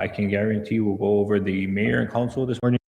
I can guarantee we'll go over the mayor and council this morning.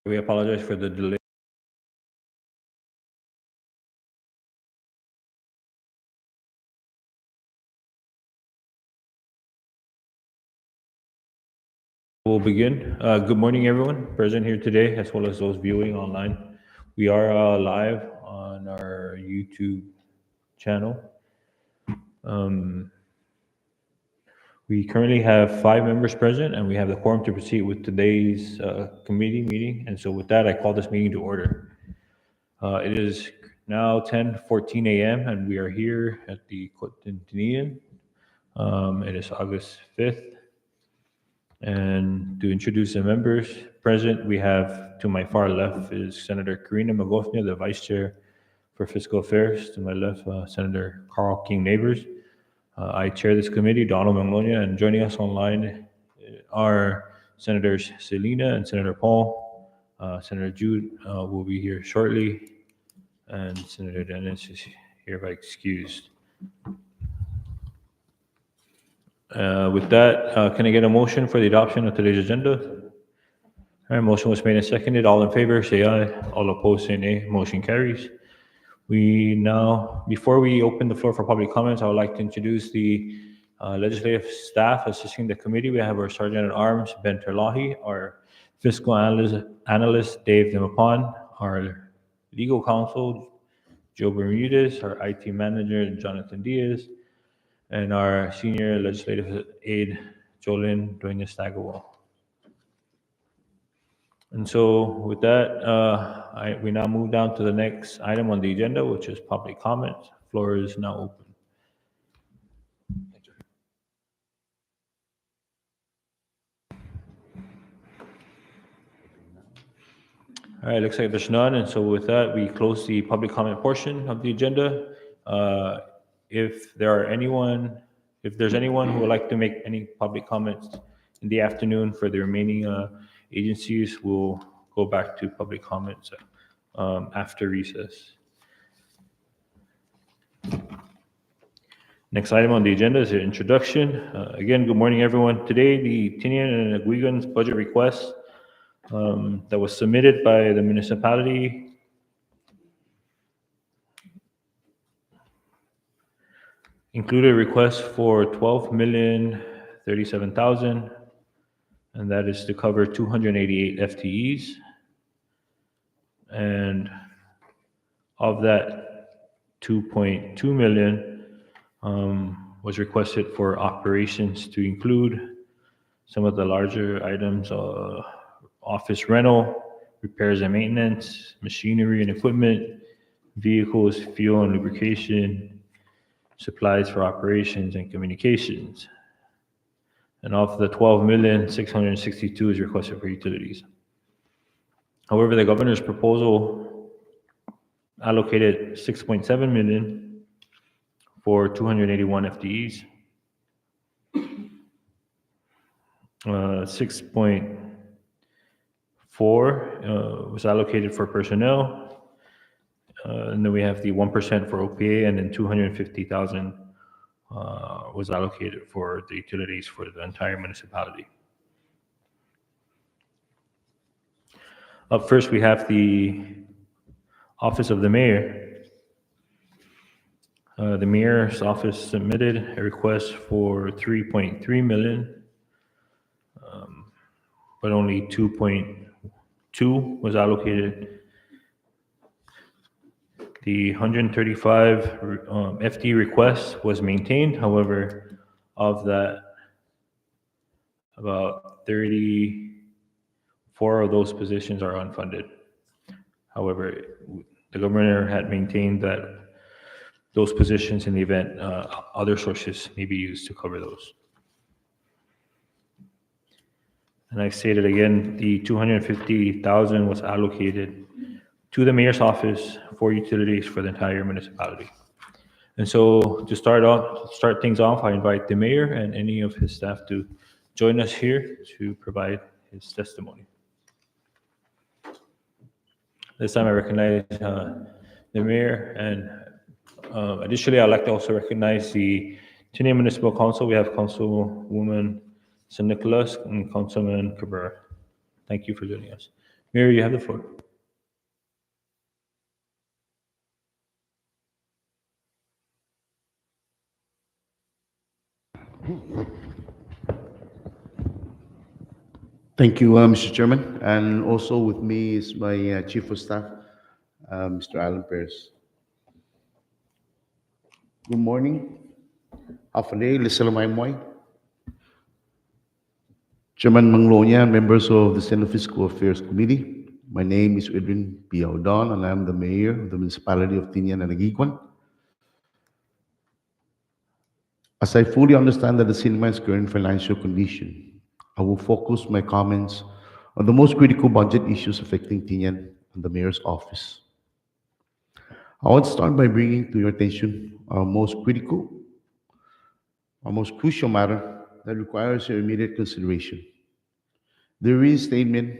We apologize for the delay. We'll begin. Good morning, everyone present here today, as well as those viewing online. We are live on our YouTube channel. We currently have 5 members present, and we have the quorum to proceed with today's committee meeting. And so with that, I call this meeting to order. It is now 10:14 a.m., and we are here at the Tinian. It is August 5th. And to introduce the members present, we have, to my far left is Senator Karina Magofnia, the Vice Chair for Fiscal Affairs. To my left, Senator Carl King Neighbors. I chair this committee, Donald Magnolia, and joining us online are Senators Selena and Senator Paul. Senator Jude will be here shortly, and Senator Dennis is hereby excused. With that, can I get a motion for the adoption of today's agenda? All right, motion was made and seconded. All in favor, say aye. All opposed, say nay. Motion carries. We now, before we open the floor for public comments, I would like to introduce the legislative staff assisting the committee. We have our Sergeant at Arms, Ben Terlahi, our fiscal analyst, Dave Dimapon, our legal counsel, Joe Bermudez, our IT manager, Jonathan Diaz, and our senior legislative aide, Jolyn Duenas-Aguiguan. And so with that, we now move down to the next item on the agenda, which is public comment. Floor is now open. All right, looks like there's none. And so with that, we close the public comment portion of the agenda. If there's anyone who would like to make any public comments in the afternoon for the remaining agencies, we'll go back to public comments after recess. Next item on the agenda is the introduction. Again, good morning, everyone. Today, the Tinian and Aguiguan's budget request that was submitted by the municipality included a request for $12,037,000, and that is to cover 288 FTEs. And of that, 2.2 million was requested for operations, to include some of the larger items: office rental, repairs and maintenance, machinery and equipment, vehicles, fuel and lubrication, supplies for operations and communications. And of the 12,662,000 is requested for utilities. However, the governor's proposal allocated 6.7 million for 281 FTEs. 6.4 was allocated for personnel. And then we have the 1% for OPA, and then 250,000 was allocated for the utilities for the entire municipality. Up first, we have the Office of the Mayor. The Mayor's office submitted a request for 3.3 million, but only 2.2 was allocated. The 135 FD request was maintained. However, of that, about 34 of those positions are unfunded. However, the governor had maintained that those positions, in the event other sources may be used to cover those. And I stated again, the 250,000 was allocated to the mayor's office for utilities for the entire municipality. And so to start things off, I invite the mayor and any of his staff to join us here to provide his testimony. This time I recognize the mayor, and additionally, I'd like to also recognize the Tinian Municipal Council. We have Councilwoman San Nicolas and Councilman Cabrera. Thank you for joining us. Mayor, you have the floor. Thank you, Mr. Chairman. And also with me is my Chief of Staff, Mr. Alan Perez. Good morning. Afternoon, Lissalamay Chairman Manglonia, members of the Senate Fiscal Affairs Committee. My name is Edwin P. Audon, and I'm the Mayor of the Municipality of Tinian and Aguiguan. As I fully understand that the cinema's current financial condition, I will focus my comments on the most critical budget issues affecting Tinian and the Mayor's office. I want to start by bringing to your attention our most crucial matter that requires your immediate consideration. The reinstatement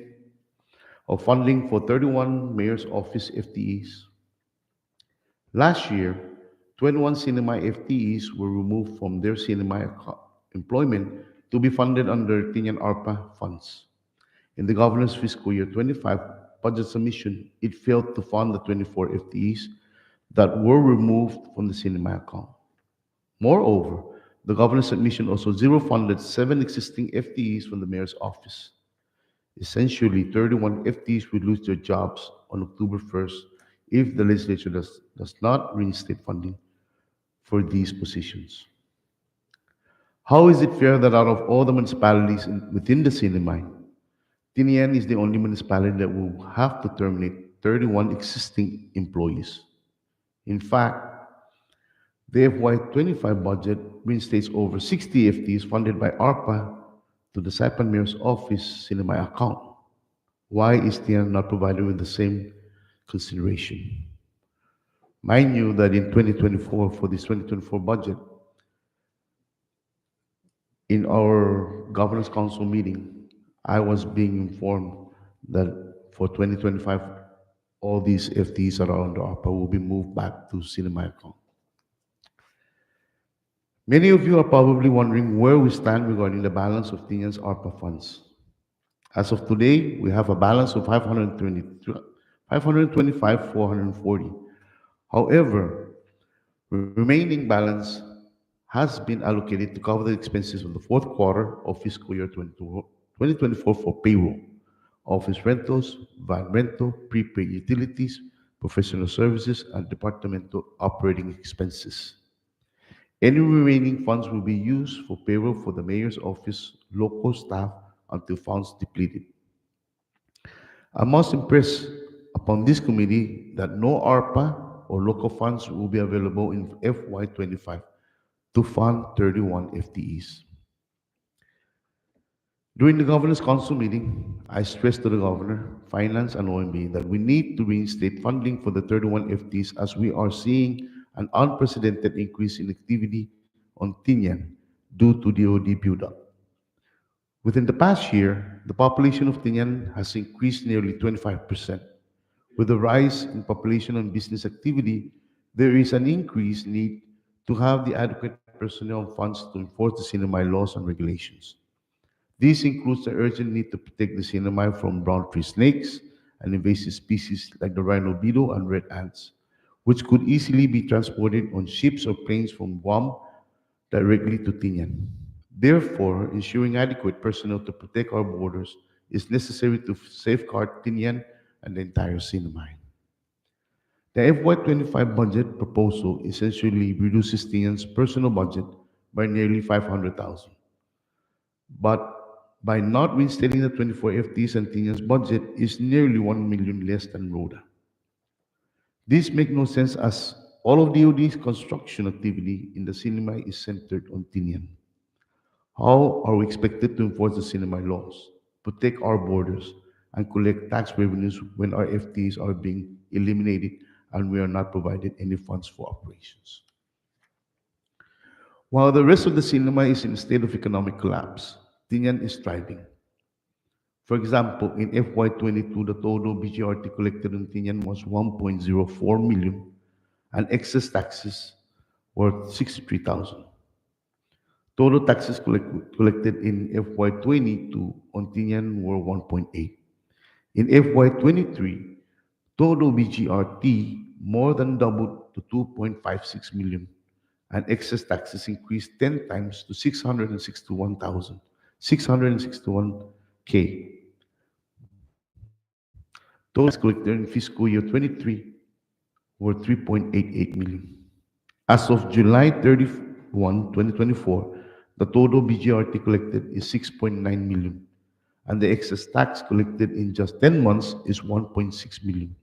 of funding for 31 Mayor's Office FTEs. Last year, 21 cinema FTEs were removed from their employment to be funded under Tinian ARPA funds. In the governor's fiscal year 25 budget submission, it failed to fund the 24 FTEs that were removed from the cinema account. Moreover, the governor's submission also zero funded 7 existing FTEs from the mayor's office. Essentially, 31 FTEs will lose their jobs on October 1st if the legislature does not reinstate funding for these positions. How is it fair that out of all the municipalities within the CNMI, Tinian is the only municipality that will have to terminate 31 existing employees? In fact, the FY25 budget reinstates over 60 FTEs funded by ARPA to the Saipan Mayor's Office Cinema account. Why is Tinian not provided with the same consideration? Mind you that in 2024, for this 2024 budget, in our Governance Council meeting, I was being informed that for 2025, all these FTEs around ARPA will be moved back to cinema account. Many of you are probably wondering where we stand regarding the balance of Tinian's ARPA funds. As of today, we have a balance of 525,440. However, remaining balance has been allocated to cover the expenses of the fourth quarter of fiscal year 2024 for payroll, office rentals, van rental, prepaid utilities, professional services, and departmental operating expenses. Any remaining funds will be used for payroll for the mayor's office local staff until funds depleted. I must impress upon this committee that no ARPA or local funds will be available in FY25 to fund 31 FTEs. During the Governor's Council meeting, I stressed to the Governor, Finance, and OMB that we need to reinstate funding for the 31 FTEs as we are seeing an unprecedented increase in activity on Tinian due to DoD buildup. Within the past year, the population of Tinian has increased nearly 25%. With the rise in population and business activity, there is an increased need to have the adequate personnel and funds to enforce the CNMI laws and regulations. This includes the urgent need to protect the CNMI from brown tree snakes and invasive species like the rhino beetle and red ants, which could easily be transported on ships or planes from Guam directly to Tinian. Therefore, ensuring adequate personnel to protect our borders is necessary to safeguard Tinian and the entire CNMI. The FY25 budget proposal essentially reduces Tinian's personal budget by nearly 500,000. But by not reinstating the 24 FTs and Tinian's budget is nearly 1 million less than Rhoda. This makes no sense as all of DoD's construction activity in the cinema is centered on Tinian. How are we expected to enforce the cinema laws, protect our borders, and collect tax revenues when our FTs are being eliminated and we are not provided any funds for operations? While the rest of the cinema is in a state of economic collapse, Tinian is thriving. For example, in FY22, the total BGRT collected in Tinian was 1.04 million, and excess taxes were 63,000. Total taxes collected in FY22 on Tinian were 1.8. In FY23, total BGRT more than doubled to 2.56 million, and excess taxes increased 10 times to 661K. Total collected in fiscal year 23 were 3.88 million. As of July 31, 2024, the total BGRT collected is 6.9 million, and the excess tax collected in just 10 months is 1.6 million.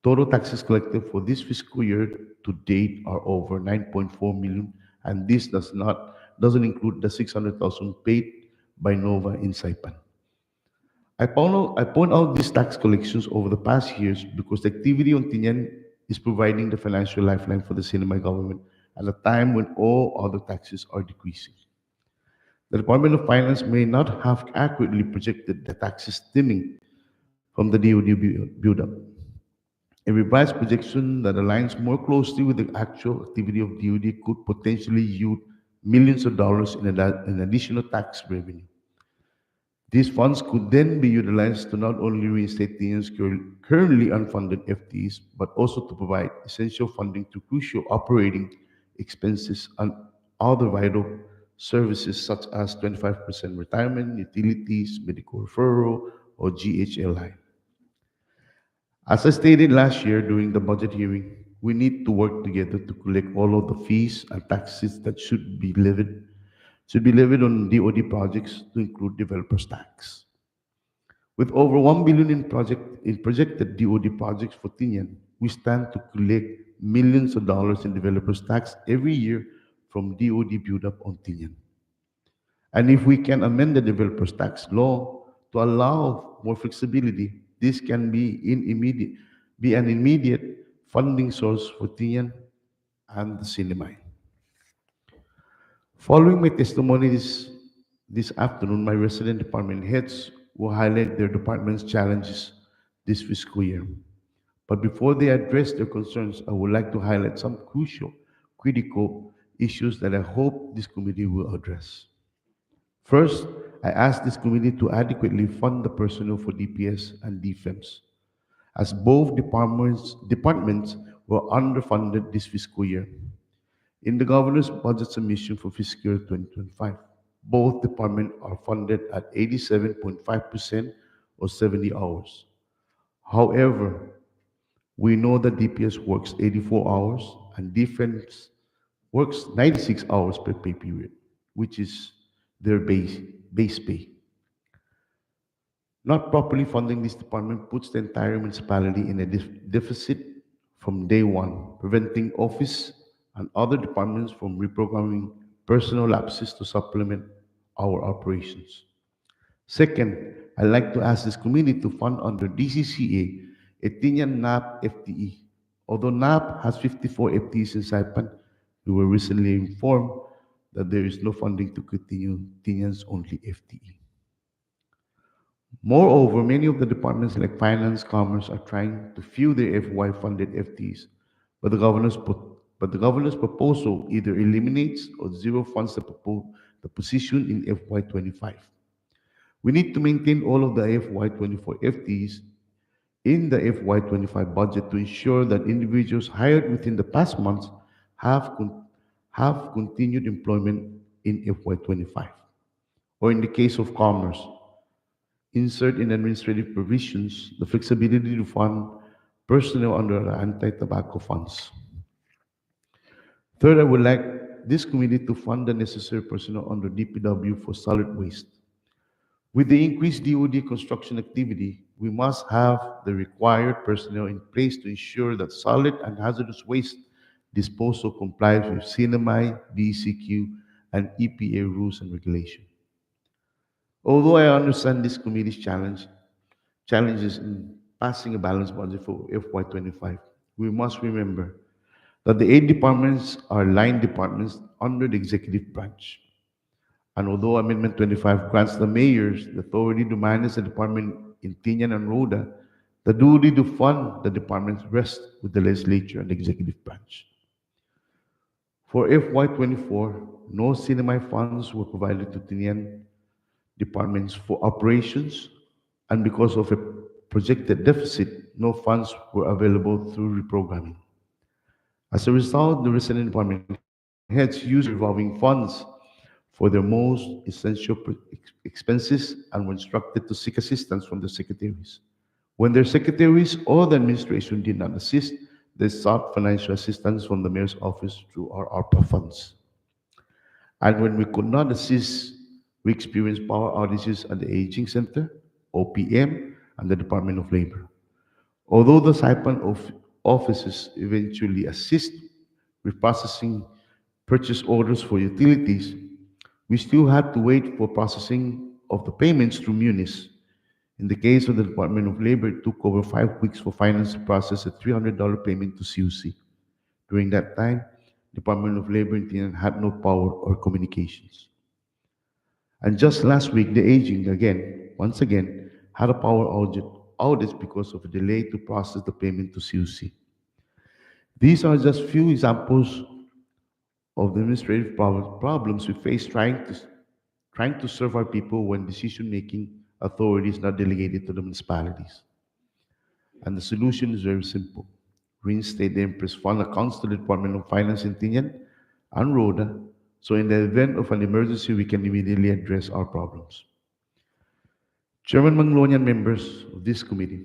Total taxes collected for this fiscal year to date are over 9.4 million, and this doesn't include the 600,000 paid by Nova in Saipan. I point out these tax collections over the past years because the activity on Tinian is providing the financial lifeline for the Sinamay government at a time when all other taxes are decreasing. The Department of Finance may not have accurately projected the taxes stemming from the DoD build-up. A revised projection that aligns more closely with the actual activity of DoD could potentially yield millions of dollars in additional tax revenue. These funds could then be utilized to not only reinstate Tinian's currently unfunded FTEs, but also to provide essential funding to crucial operating expenses and other vital services such as 25% retirement, utilities, medical referral, or GHLI. As I stated last year during the budget hearing, we need to work together to collect all of the fees and taxes that should be levied on DoD projects to include developers tax. With over 1 billion in projected DoD projects for Tinian, we stand to collect millions of dollars in developers tax every year from DoD build-up on Tinian. And if we can amend the developers tax law to allow more flexibility, this can be an immediate funding source for Tinian and the Sinimay. Following my testimony this afternoon, my resident department heads will highlight their department's challenges this fiscal year. But before they address their concerns, I would like to highlight some critical issues that I hope this committee will address. First, I ask this committee to adequately fund the personnel for DPS and DFEMS, as both departments were underfunded this fiscal year. In the governor's budget submission for fiscal year 2025, both departments are funded at 87.5% or 70 hours. However, we know that DPS works 84 hours and Defense works 96 hours per pay period, which is their base pay. Not properly funding this department puts the entire municipality in a deficit from day one, preventing office and other departments from reprogramming personnel lapses to supplement our operations. Second, I'd like to ask this committee to fund under DCCA a Tinian NAP FTE. Although NAP has 54 FTEs in Saipan, we were recently informed that there is no funding to continue Tinian's only FTE. Moreover, many of the departments like Finance, Commerce are trying to fill their FY funded FTEs, but the governor's proposal either eliminates or zero funds the position in FY25. We need to maintain all of the FY24 FTEs in the FY25 budget to ensure that individuals hired within the past months have continued employment in FY25. Or in the case of Commerce, insert in administrative provisions the flexibility to fund personnel under the anti-tobacco funds. Third, I would like this committee to fund the necessary personnel under DPW for solid waste. With the increased DoD construction activity, we must have the required personnel in place to ensure that solid and hazardous waste disposal complies with CNMI, BCQ, and EPA rules and regulations. Although I understand this committee's challenges in passing a balanced budget for FY25, we must remember that the 8 departments are line departments under the executive branch. And although Amendment 25 grants the mayors the authority to manage the department in Tinian and Rhoda, the duty to fund the departments rests with the legislature and the executive branch. For FY24, no CNMI funds were provided to Tinian departments for operations, and because of a projected deficit, no funds were available through reprogramming. As a result, the resident department heads used revolving funds for their most essential expenses and were instructed to seek assistance from their secretaries. When their secretaries or the administration did not assist, they sought financial assistance from the mayor's office through our ARPA funds. And when we could not assist, we experienced power outages at the Aging Center, OPM, and the Department of Labor. Although the Saipan offices eventually assist with processing purchase orders for utilities, we still had to wait for processing of the payments through Munis. In the case of the Department of Labor, it took over 5 weeks for finance to process a $300 payment to CUC. During that time, Department of Labor in Tinian had no power or communications. And just last week, the aging once again, had a power outage because of a delay to process the payment to CUC. These are just few examples of the administrative problems we face trying to serve our people when decision-making authority is not delegated to the municipalities. And the solution is very simple. Reinstate the Empress Fund accounts to the Department of Finance in Tinian and Rhoda, so in the event of an emergency, we can immediately address our problems. Chairman Manglone and members of this committee,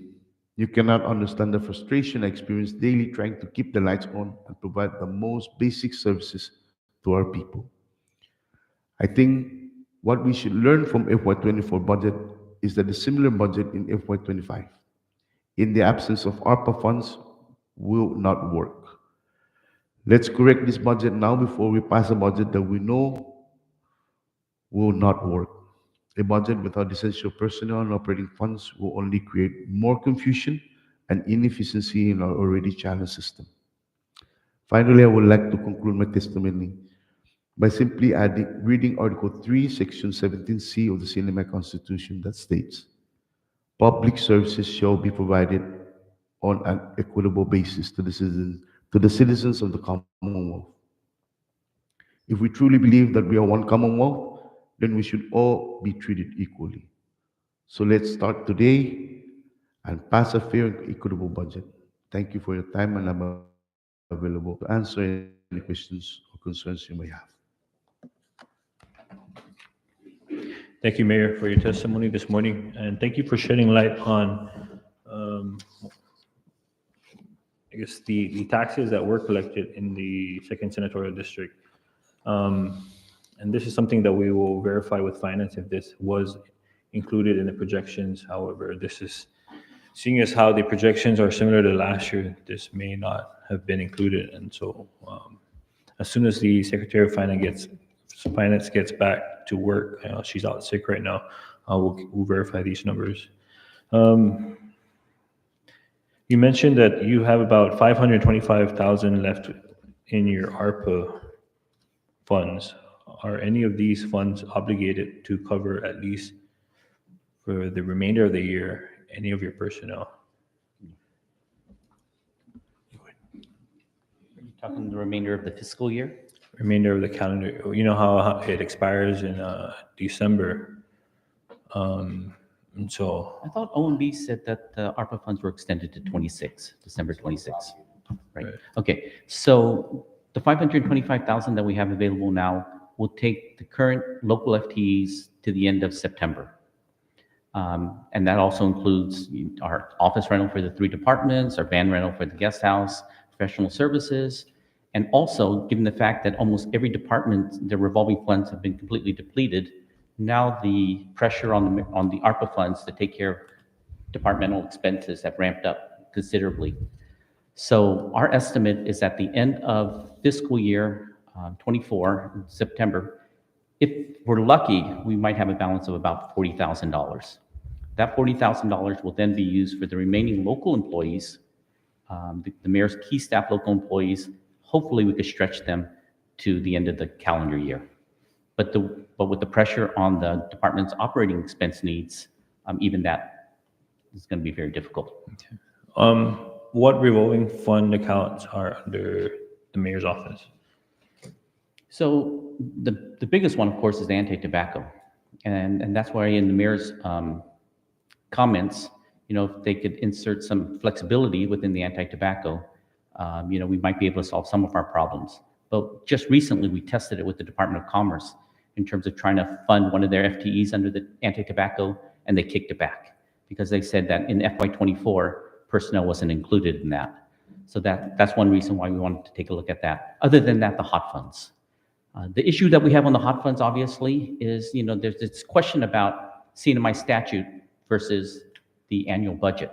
you cannot understand the frustration I experience daily trying to keep the lights on and provide the most basic services to our people. I think what we should learn from FY24 budget is that a similar budget in FY25, in the absence of ARPA funds, will not work. Let's correct this budget now before we pass a budget that we know will not work. A budget without essential personnel and operating funds will only create more confusion and inefficiency in our already challenged system. Finally, I would like to conclude my testimony by simply reading Article 3, Section 17C of the CNMI Constitution that states, public services shall be provided on an equitable basis to the citizens of the Commonwealth. If we truly believe that we are one Commonwealth, then we should all be treated equally. So let's start today and pass a fair and equitable budget. Thank you for your time, and I'm available to answer any questions or concerns you may have. Thank you, Mayor, for your testimony this morning, and thank you for shedding light on, I guess, the taxes that were collected in the second senatorial district. And this is something that we will verify with finance if this was included in the projections. However, this is, seeing as how the projections are similar to last year, this may not have been included. And so as soon as the Secretary of Finance gets back to work, she's out sick right now, we'll verify these numbers. You mentioned that you have about 525,000 left in your ARPA funds. Are any of these funds obligated to cover, at least for the remainder of the year, any of your personnel? Are you talking the remainder of the fiscal year? Remainder of the calendar. You know how it expires in December. And so I thought OMB said that the ARPA funds were extended to December 26. Right. Okay. So the 525,000 that we have available now will take the current local FTEs to the end of September. And that also includes our office rental for the 3 departments, our van rental for the guest house, professional services, and also given the fact that almost every department, their revolving funds have been completely depleted, now the pressure on the ARPA funds to take care of departmental expenses have ramped up considerably. So our estimate is at the end of fiscal year 24, September, if we're lucky, we might have a balance of about $40,000. That $40,000 will then be used for the remaining local employees, the mayor's key staff local employees. Hopefully we could stretch them to the end of the calendar year. But with the pressure on the department's operating expense needs, even that is going to be very difficult. Okay. What revolving fund accounts are under the mayor's office? So the biggest one, of course, is the anti-tobacco. And that's why in the mayor's comments, if they could insert some flexibility within the anti-tobacco, we might be able to solve some of our problems. But just recently, we tested it with the Department of Commerce in terms of trying to fund one of their FTEs under the anti-tobacco, and they kicked it back because they said that in FY24, personnel wasn't included in that. So that's one reason why we wanted to take a look at that. Other than that, the hot funds. The issue that we have on the hot funds, obviously, is, there's this question about CNMI statute versus the annual budget.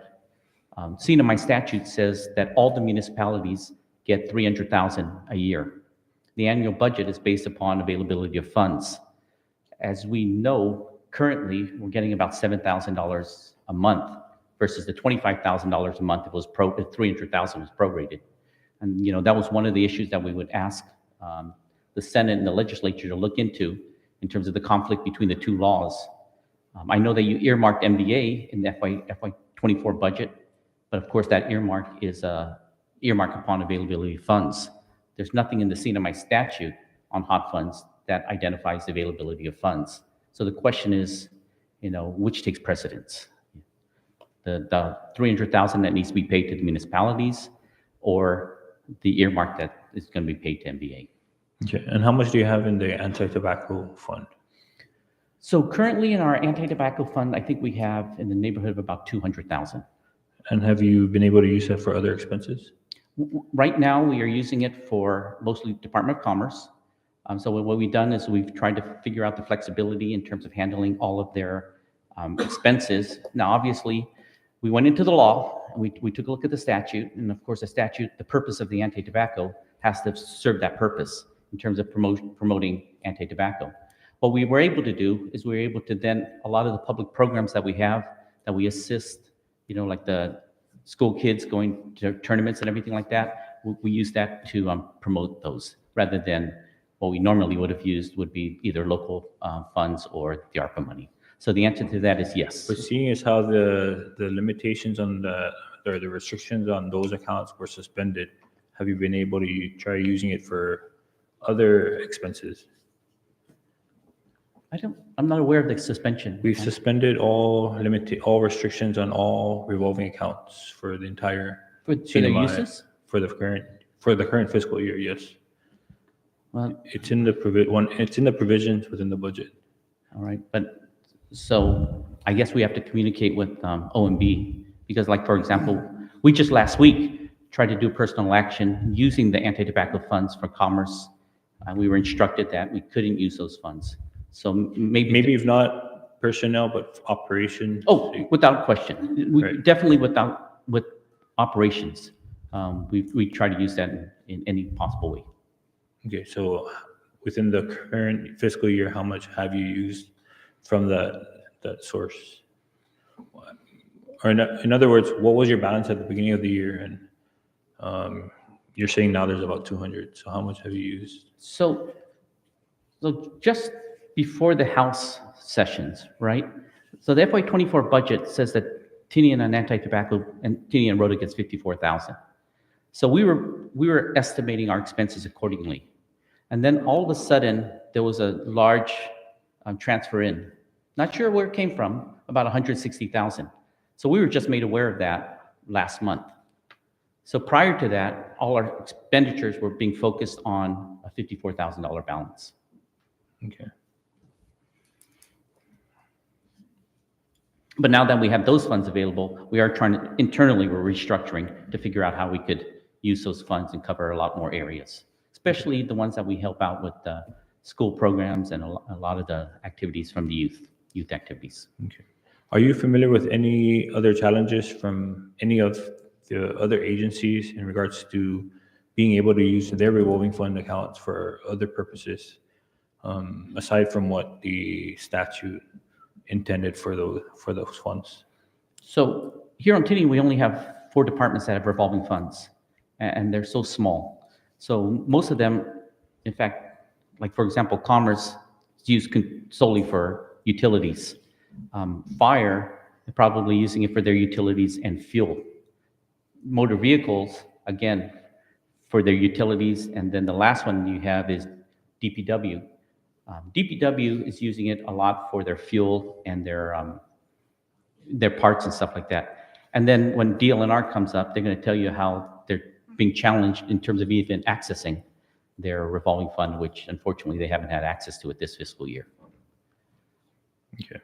CNMI statute says that all the municipalities get $300,000 a year. The annual budget is based upon availability of funds. As we know, currently, we're getting about $7,000 a month versus the $25,000 a month. It was $300,000 was prorated. And, that was one of the issues that we would ask the Senate and the legislature to look into in terms of the conflict between the two laws. I know that you earmarked MDA in the FY24 budget, but of course that earmark is earmark upon availability of funds. There's nothing in the CNMI statute on hot funds that identifies the availability of funds. So the question is, which takes precedence? The $300,000 that needs to be paid to the municipalities, or the earmark that is going to be paid to MBA. Okay, and how much do you have in the anti-tobacco fund? So currently in our anti-tobacco fund, I think we have in the neighborhood of about 200,000. And have you been able to use that for other expenses? Right now, we are using it for mostly Department of Commerce. So what we've done is we've tried to figure out the flexibility in terms of handling all of their expenses. Now, obviously, we went into the law, and we took a look at the statute, and of course, the purpose of the anti-tobacco has to serve that purpose in terms of promoting anti-tobacco. What we were able to do is we were able to then, a lot of the public programs that we have, that we assist, like the school kids going to tournaments and everything like that, we use that to promote those, rather than what we normally would have used would be either local funds or the ARPA money. So the answer to that is yes. But seeing as how the limitations on the restrictions on those accounts were suspended, have you been able to try using it for other expenses? I'm not aware of the suspension. We've suspended all restrictions on all revolving accounts for the entire For their CNMI uses? for the current fiscal year. Yes, Well, it's in the provisions within the budget. all right, but so I guess we have to communicate with OMB, because like, for example, we just last week tried to do personal action using the anti-tobacco funds for commerce. We were instructed that we couldn't use those funds. So maybe If not personnel, but operations. Oh, without question. Right. Definitely with operations. We try to use that in any possible way. Okay, so within the current fiscal year, how much have you used from that source? Or in other words, what was your balance at the beginning of the year? And you're saying now there's about 200. So how much have you used? So just before the House sessions, right? So the FY24 budget says that Tinian and anti-tobacco and Tinian Rhoda gets 54,000. So we were estimating our expenses accordingly. And then all of a sudden, there was a large transfer in. Not sure where it came from, about 160,000. So we were just made aware of that last month. So prior to that, all our expenditures were being focused on a $54,000 balance. Okay. But now that we have those funds available, we are internally, we're restructuring to figure out how we could use those funds and cover a lot more areas, especially the ones that we help out with the school programs and a lot of the activities from the youth activities. Okay. Are you familiar with any other challenges from any of the other agencies in regards to being able to use their revolving fund accounts for other purposes, aside from what the statute intended for those funds? So here on Tinian, we only have 4 departments that have revolving funds, and they're so small. So most of them, in fact, like for example, Commerce is used solely for utilities. Fire, they're probably using it for their utilities and fuel. Motor vehicles, again, for their utilities. And then the last one you have is DPW. DPW is using it a lot for their fuel and their parts and stuff like that. And then when DLNR comes up, they're going to tell you how they're being challenged in terms of even accessing their revolving fund, which unfortunately they haven't had access to it this fiscal year. Okay.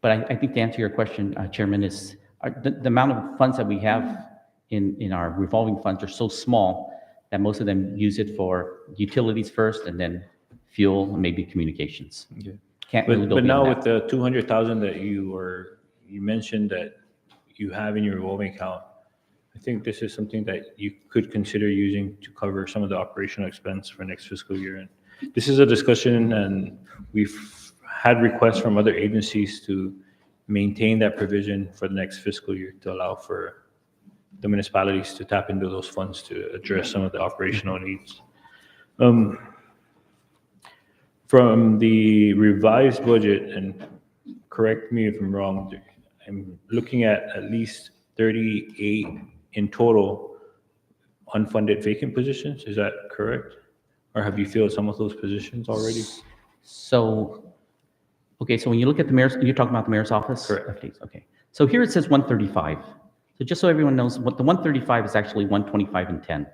But I think to answer your question, Chairman, is the amount of funds that we have in our revolving funds are so small that most of them use it for utilities first and then fuel and maybe communications. Okay. Can't really go But now beyond with that. the 200,000 that you mentioned that you have in your revolving account, I think this is something that you could consider using to cover some of the operational expense for next fiscal year. And this is a discussion, and we've had requests from other agencies to maintain that provision for the next fiscal year to allow for the municipalities to tap into those funds to address some of the operational needs. From the revised budget, and correct me if I'm wrong, I'm looking at least 38 in total unfunded vacant positions. Is that correct? Or have you filled some of those positions already? So, okay, so when you look at the mayor's, you're talking about the mayor's office? Correct. Okay. So here it says 135. So just so everyone knows, what the 135 is actually 125 and 10.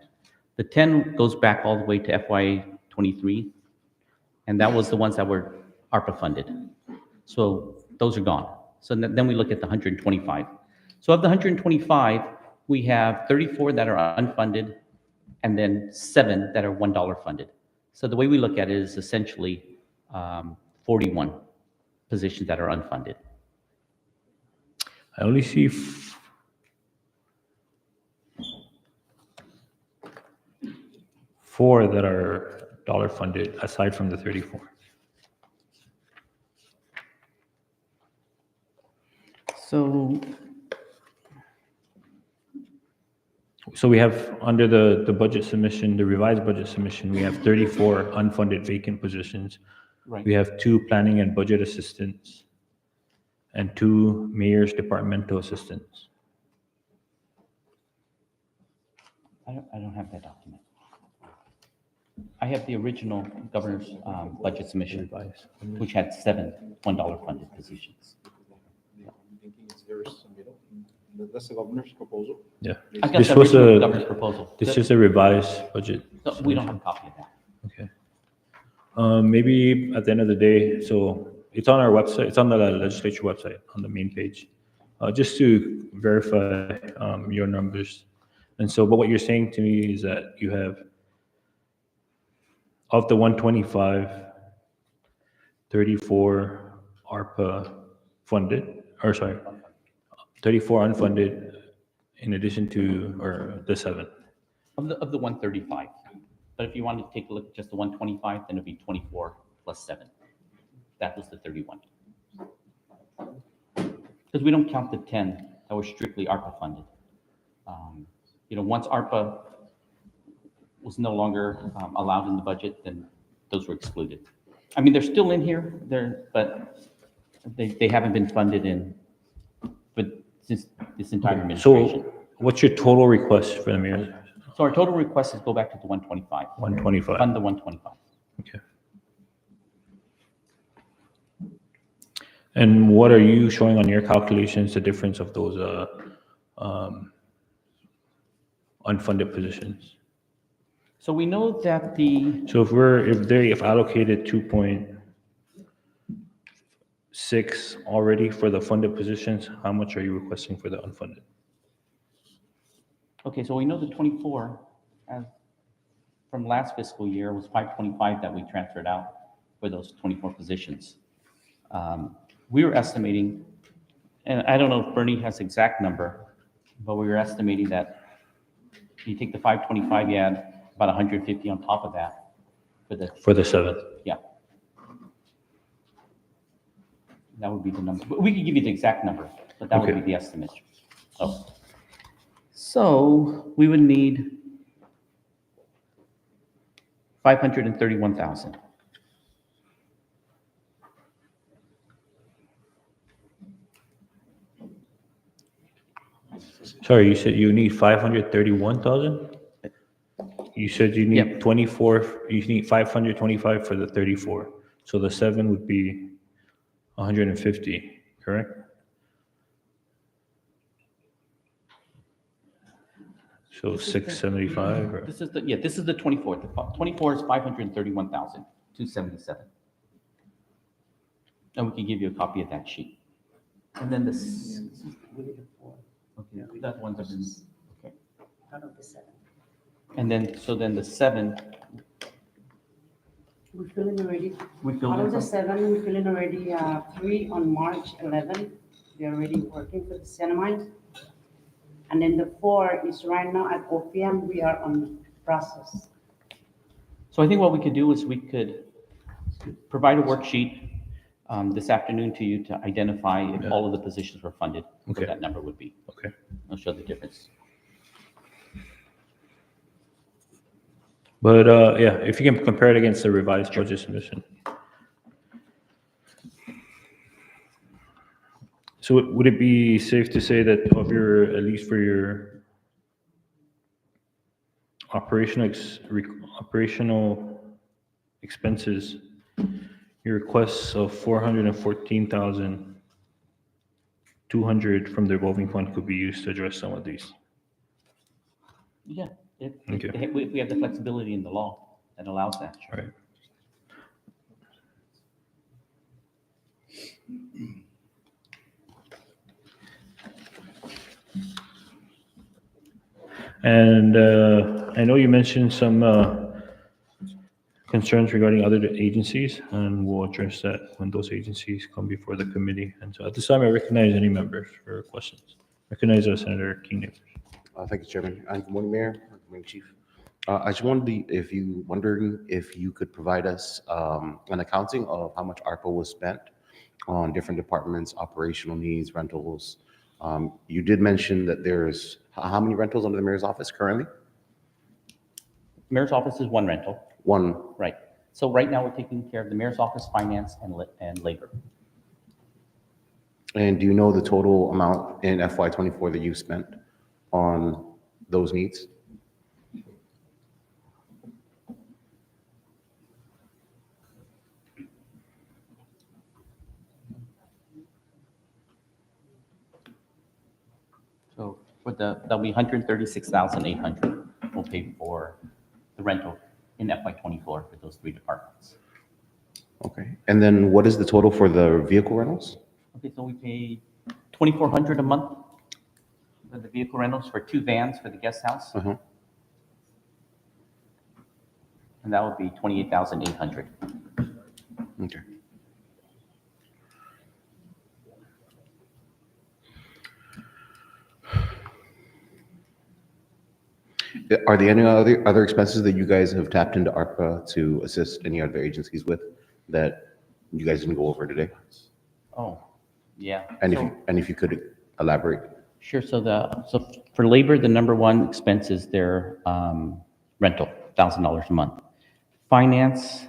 The 10 goes back all the way to FY 23, and that was the ones that were ARPA funded. So those are gone. So then we look at the 125. So of the 125, we have 34 that are unfunded, and then 7 that are $1 funded. So the way we look at it is essentially 41 positions that are unfunded. I only see 4 that are dollar funded aside from the 34. So we have, under the budget submission, the revised budget submission, we have 34 unfunded vacant positions. Right. We have 2 planning and budget assistants and 2 mayor's departmental assistants. I don't have that document. I have the original governor's budget submission, which had 7 $1 funded positions. That's the governor's proposal. Yeah. I've got This the was original a, governor's proposal. this is a revised budget. So we don't have a copy of that. Okay. Maybe at the end of the day, so it's on our website, it's on the legislature website, on the main page, just to verify your numbers. And so, but what you're saying to me is that you have, of the 125, 34 ARPA funded, or sorry, 34 unfunded in addition to, or the 7. Of the 135. But if you wanted to take a look at just the 125, then it'd be 24 plus 7. That was the 31. Because we don't count the 10 that were strictly ARPA funded. Once ARPA was no longer allowed in the budget, then those were excluded. I mean, they're still in here, but they haven't been funded since this entire administration. So what's your total request for the mayor? So our total request is go back to the 125. 125. Fund the 125. Okay. And what are you showing on your calculations, the difference of those unfunded positions? So we know that So if they've allocated 2.6 already for the funded positions, how much are you requesting for the unfunded? okay, so we know the 24 from last fiscal year was 525 that we transferred out for those 24 positions. We were estimating, and I don't know if Bernie has the exact number, but we were estimating that you take the 525, you add about 150 on top of that For the 7? yeah. That would be the number. We could give you the exact number, but that would Okay. be the estimate. So we would need 531,000. Sorry, you said you need 531,000? You said you need Yep. 24, you need 525 for the 34. So the 7 would be 150, correct? So 675, or, This is the, yeah, this is the 24th. The 24 is 531,277. And we can give you a copy of that sheet. And then this, okay, that one's, okay. Out of the 7. And then, so then the 7, We fill in already, we filled out in of the some. 7, we fill in already 3 on March 11. They're already working for the Cinnamon. And then the 4 is right now at OPM, we are on process. So I think what we could do is we could provide a worksheet this afternoon to you to identify if all of the positions were funded, what Okay. that number would be. okay. I'll show the difference. But, yeah, if you can compare it against the revised budget submission. So would it be safe to say that of your, at least for your operational expenses, your requests of 414,200 from the revolving fund could be used to address some of these? Yeah, if Okay. if we have the flexibility in the law that allows that. Sure. Right. And I know you mentioned some concerns regarding other agencies, and we'll address that when those agencies come before the committee. And so at this time, I recognize any members for questions. Recognize Senator King. Thank you, Chairman. And good morning, Mayor. Good morning, Chief. I just wondered if you could provide us an accounting of how much ARPA was spent on different departments, operational needs, rentals. You did mention that there's, how many rentals under the mayor's office currently? Mayor's office is one rental, One. right? So right now, we're taking care of the mayor's office, finance, and labor. And do you know the total amount in FY24 that you spent on those needs? So for that'll be 136,800 we'll pay for the rental in FY24 for those 3 departments. Okay. And then what is the total for the vehicle rentals? Okay, so we pay 2,400 a month for the vehicle rentals for 2 vans for the guest house. Uh-huh. And that would be 28,800. Okay. Are there any other expenses that you guys have tapped into ARPA to assist any other agencies with that you guys didn't go over today? Oh, yeah. And So- if you could elaborate. Sure. So for labor, the number 1 expense is their rental, $1,000 a month. Finance,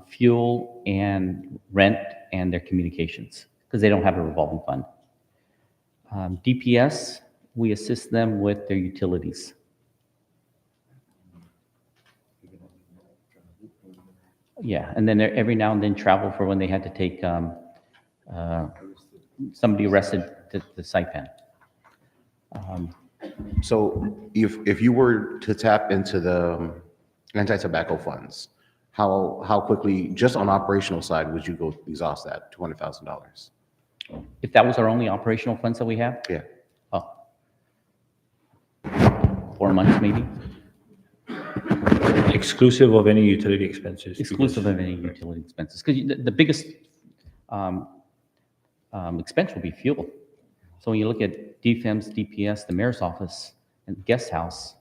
fuel and rent, and their communications, because they don't have a revolving fund. DPS, we assist them with their utilities. Yeah, and then every now and then travel for when they had to take somebody arrested to the Saipan. So if you were to tap into the anti-tobacco funds, how quickly, just on operational side, would you go exhaust that $200,000? If that was our only operational funds that we have, Yeah. 4 months maybe, Exclusive of any utility expenses. exclusive of any utility expenses. Because the biggest expense will be fuel. So when you look at DFEMS, DPS, the mayor's office, and guest house,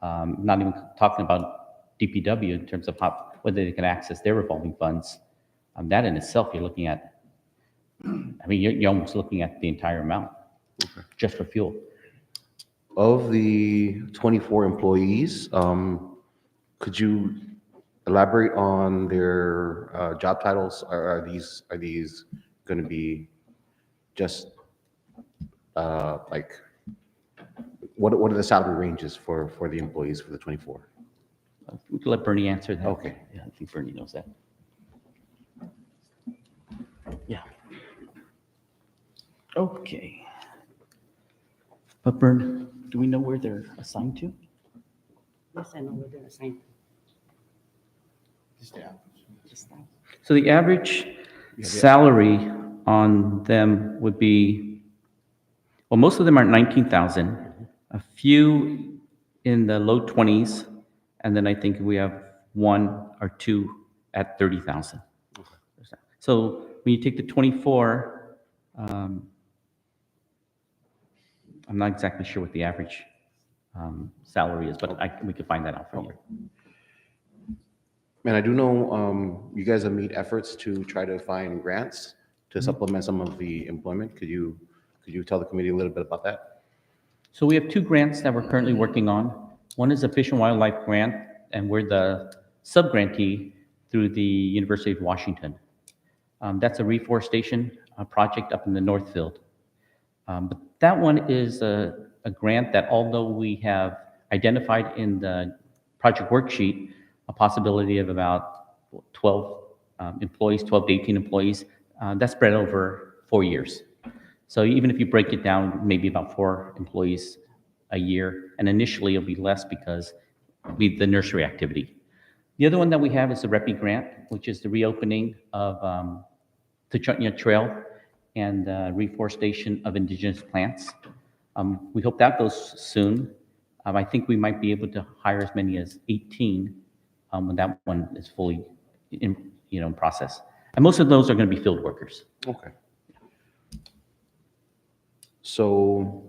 not even talking about DPW in terms of whether they can access their revolving funds, that in itself, you're looking at, I mean, you're almost looking at the entire amount just for fuel. Of the 24 employees, could you elaborate on their job titles? Are these going to be just like, what are the salary ranges for the employees for the 24? We can let Bernie answer that. Okay. Yeah, I think Bernie knows that. Yeah. Okay. But Bern, do we know where they're assigned to? Yes, I know where they're assigned. Just that. So the average salary on them would be, well, most of them are 19,000, a few in the low 20s, and then I think we have one or two at 30,000. So when you take the 24, I'm not exactly sure what the average salary is, but we could find that out for you. And I do know you guys have made efforts to try to find grants to supplement some of the employment. Could you tell the committee a little bit about that? So we have two grants that we're currently working on. One is a Fish and Wildlife grant, and we're the sub-grantee through the University of Washington. That's a reforestation project up in the Northfield. But that one is a grant that, although we have identified in the project worksheet a possibility of about 12 employees, 12 to 18 employees, that's spread over 4 years. So even if you break it down, maybe about 4 employees a year, and initially it'll be less because it'll be the nursery activity. The other one that we have is the REPI grant, which is the reopening of the Tinian Trail and reforestation of indigenous plants. We hope that goes soon. I think we might be able to hire as many as 18 when that one is fully in process. And most of those are going to be field workers. Okay. So,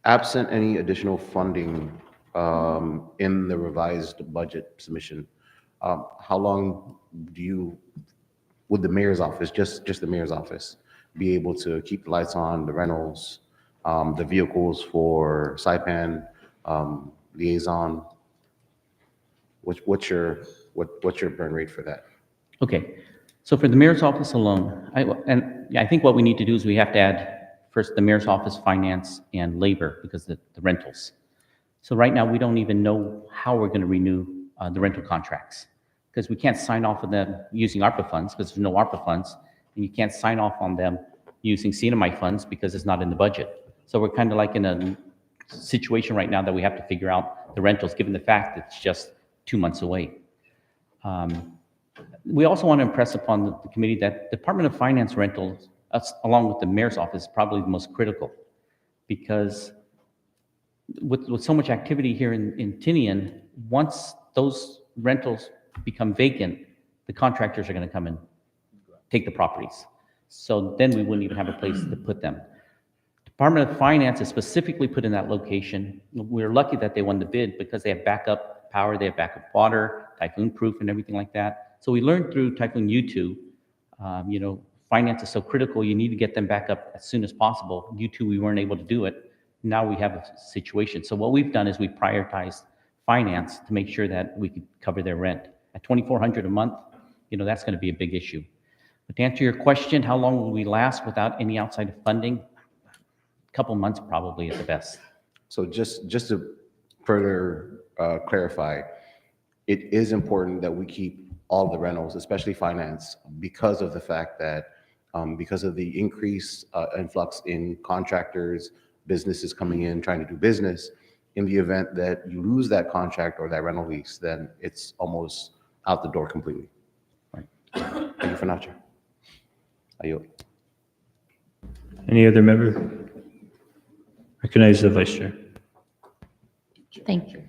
absent any additional funding in the revised budget submission, how long would the mayor's office, just the mayor's office, be able to keep the lights on, the rentals, the vehicles for Saipan, liaison? What's your burn rate for that? Okay, so for the mayor's office alone, I think what we need to do is we have to add first the mayor's office, finance, and labor, because the rentals. So right now, we don't even know how we're going to renew the rental contracts, because we can't sign off on them using ARPA funds, because there's no ARPA funds, and you can't sign off on them using CNMI funds because it's not in the budget. So we're kind of like in a situation right now that we have to figure out the rentals, given the fact that it's just 2 months away. We also want to impress upon the committee that Department of Finance rentals, along with the mayor's office, is probably the most critical, because with so much activity here in Tinian, once those rentals become vacant, the contractors are going to come and take the properties. So then we wouldn't even have a place to put them. Department of Finance is specifically put in that location. We're lucky that they won the bid because they have backup power, they have backup water, typhoon proof and everything like that. So we learned through Typhoon U2, finance is so critical, you need to get them back up as soon as possible. U2, we weren't able to do it. Now we have a situation. So what we've done is we prioritized finance to make sure that we could cover their rent. At $2,400 a month, that's going to be a big issue. But to answer your question, how long will we last without any outside funding? A couple months probably at the best. So just to further clarify, it is important that we keep all the rentals, especially finance, because of the fact that because of the increased influx in contractors, businesses coming in, trying to do business. In the event that you lose that contract or that rental lease, then it's almost out the door completely. Right. Thank you for now, Chair. I yield. Any other member? Recognize the Vice Chair. Thank you.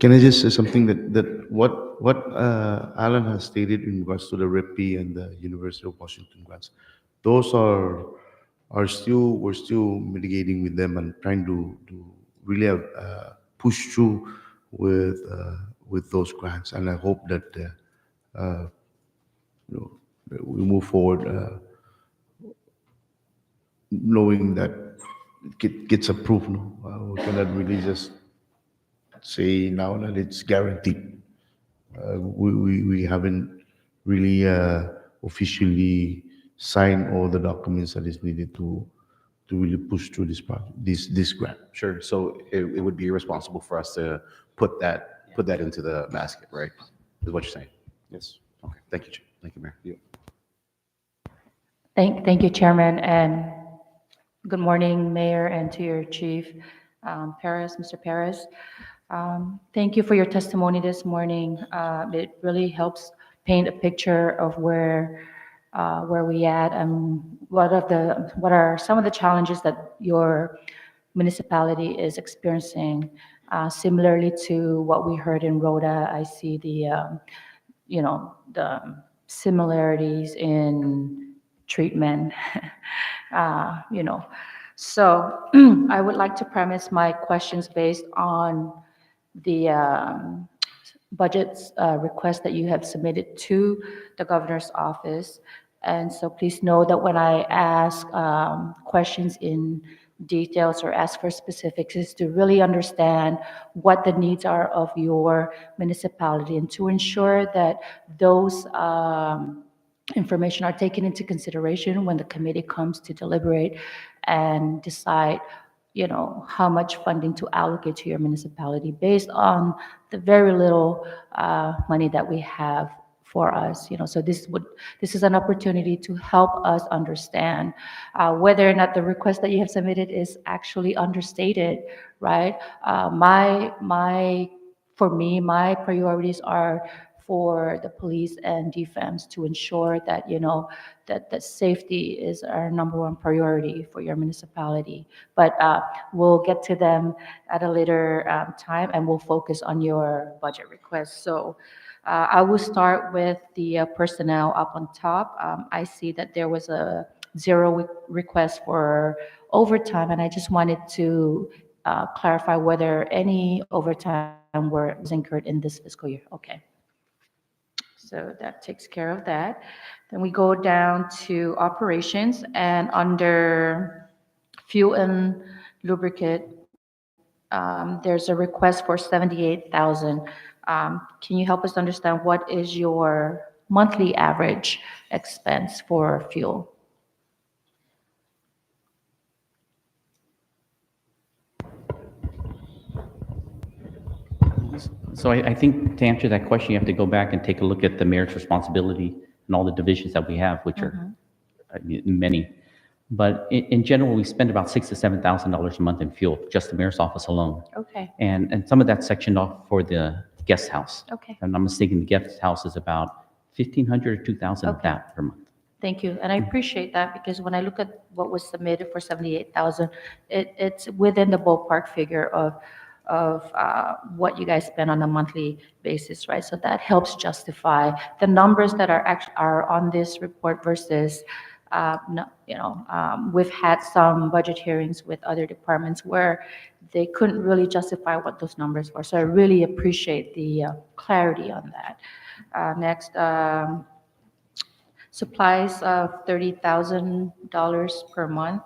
Can I just say something that what Alan has stated in regards to the RIPI and the University of Washington grants, those we're still mitigating with them and trying to really push through with those grants, and I hope that we move forward knowing that it gets approved. No, we cannot really just say now that it's guaranteed. We haven't really officially signed all the documents that is needed to really push through this project, this grant. Sure. So it would be irresponsible for us to put that into the basket, right? Is what you're saying? Yes. Okay. Thank you, Chair. Thank you, Mayor. Thank you, Chairman. And Good morning, Mayor, and to your Chief, Perez, Mr. Perez. Thank you for your testimony this morning. It really helps paint a picture of where we at and what are some of the challenges that your municipality is experiencing. Similarly to what we heard in Rhoda, I see the similarities in treatment. uh, you know. So I would like to premise my questions based on the budget request that you have submitted to the governor's office. And so please know that when I ask questions in details or ask for specifics is to really understand what the needs are of your municipality and to ensure that those information are taken into consideration when the committee comes to deliberate and decide, how much funding to allocate to your municipality based on the very little money that we have for us. So this is an opportunity to help us understand whether or not the request that you have submitted is actually understated, right? For me, my priorities are for the police and defense to ensure that that safety is our number one priority for your municipality. But we'll get to them at a later time, and we'll focus on your budget request. So I will start with the personnel up on top. I see that there was a zero request for overtime, and I just wanted to clarify whether any overtime was incurred in this fiscal year. Okay. So that takes care of that. Then we go down to operations, and under fuel and lubricant, there's a request for 78,000. Can you help us understand what is your monthly average expense for fuel? So I think to answer that question, you have to go back and take a look at the mayor's responsibility and all the divisions that we have, which are many. But in general, we spend about $6,000 to $7,000 a month in fuel, just the mayor's office alone. Okay. And some of that's sectioned off for the guest house. Okay. If I'm not mistaken, the guest house is about 1,500 or 2,000 of Okay. that per month. Thank you. And I appreciate that because when I look at what was submitted for 78,000, it's within the ballpark figure of what you guys spend on a monthly basis, right? So that helps justify the numbers that are on this report versus, we've had some budget hearings with other departments where they couldn't really justify what those numbers were. So I really appreciate the clarity on that. Next, supplies of $30,000 per month.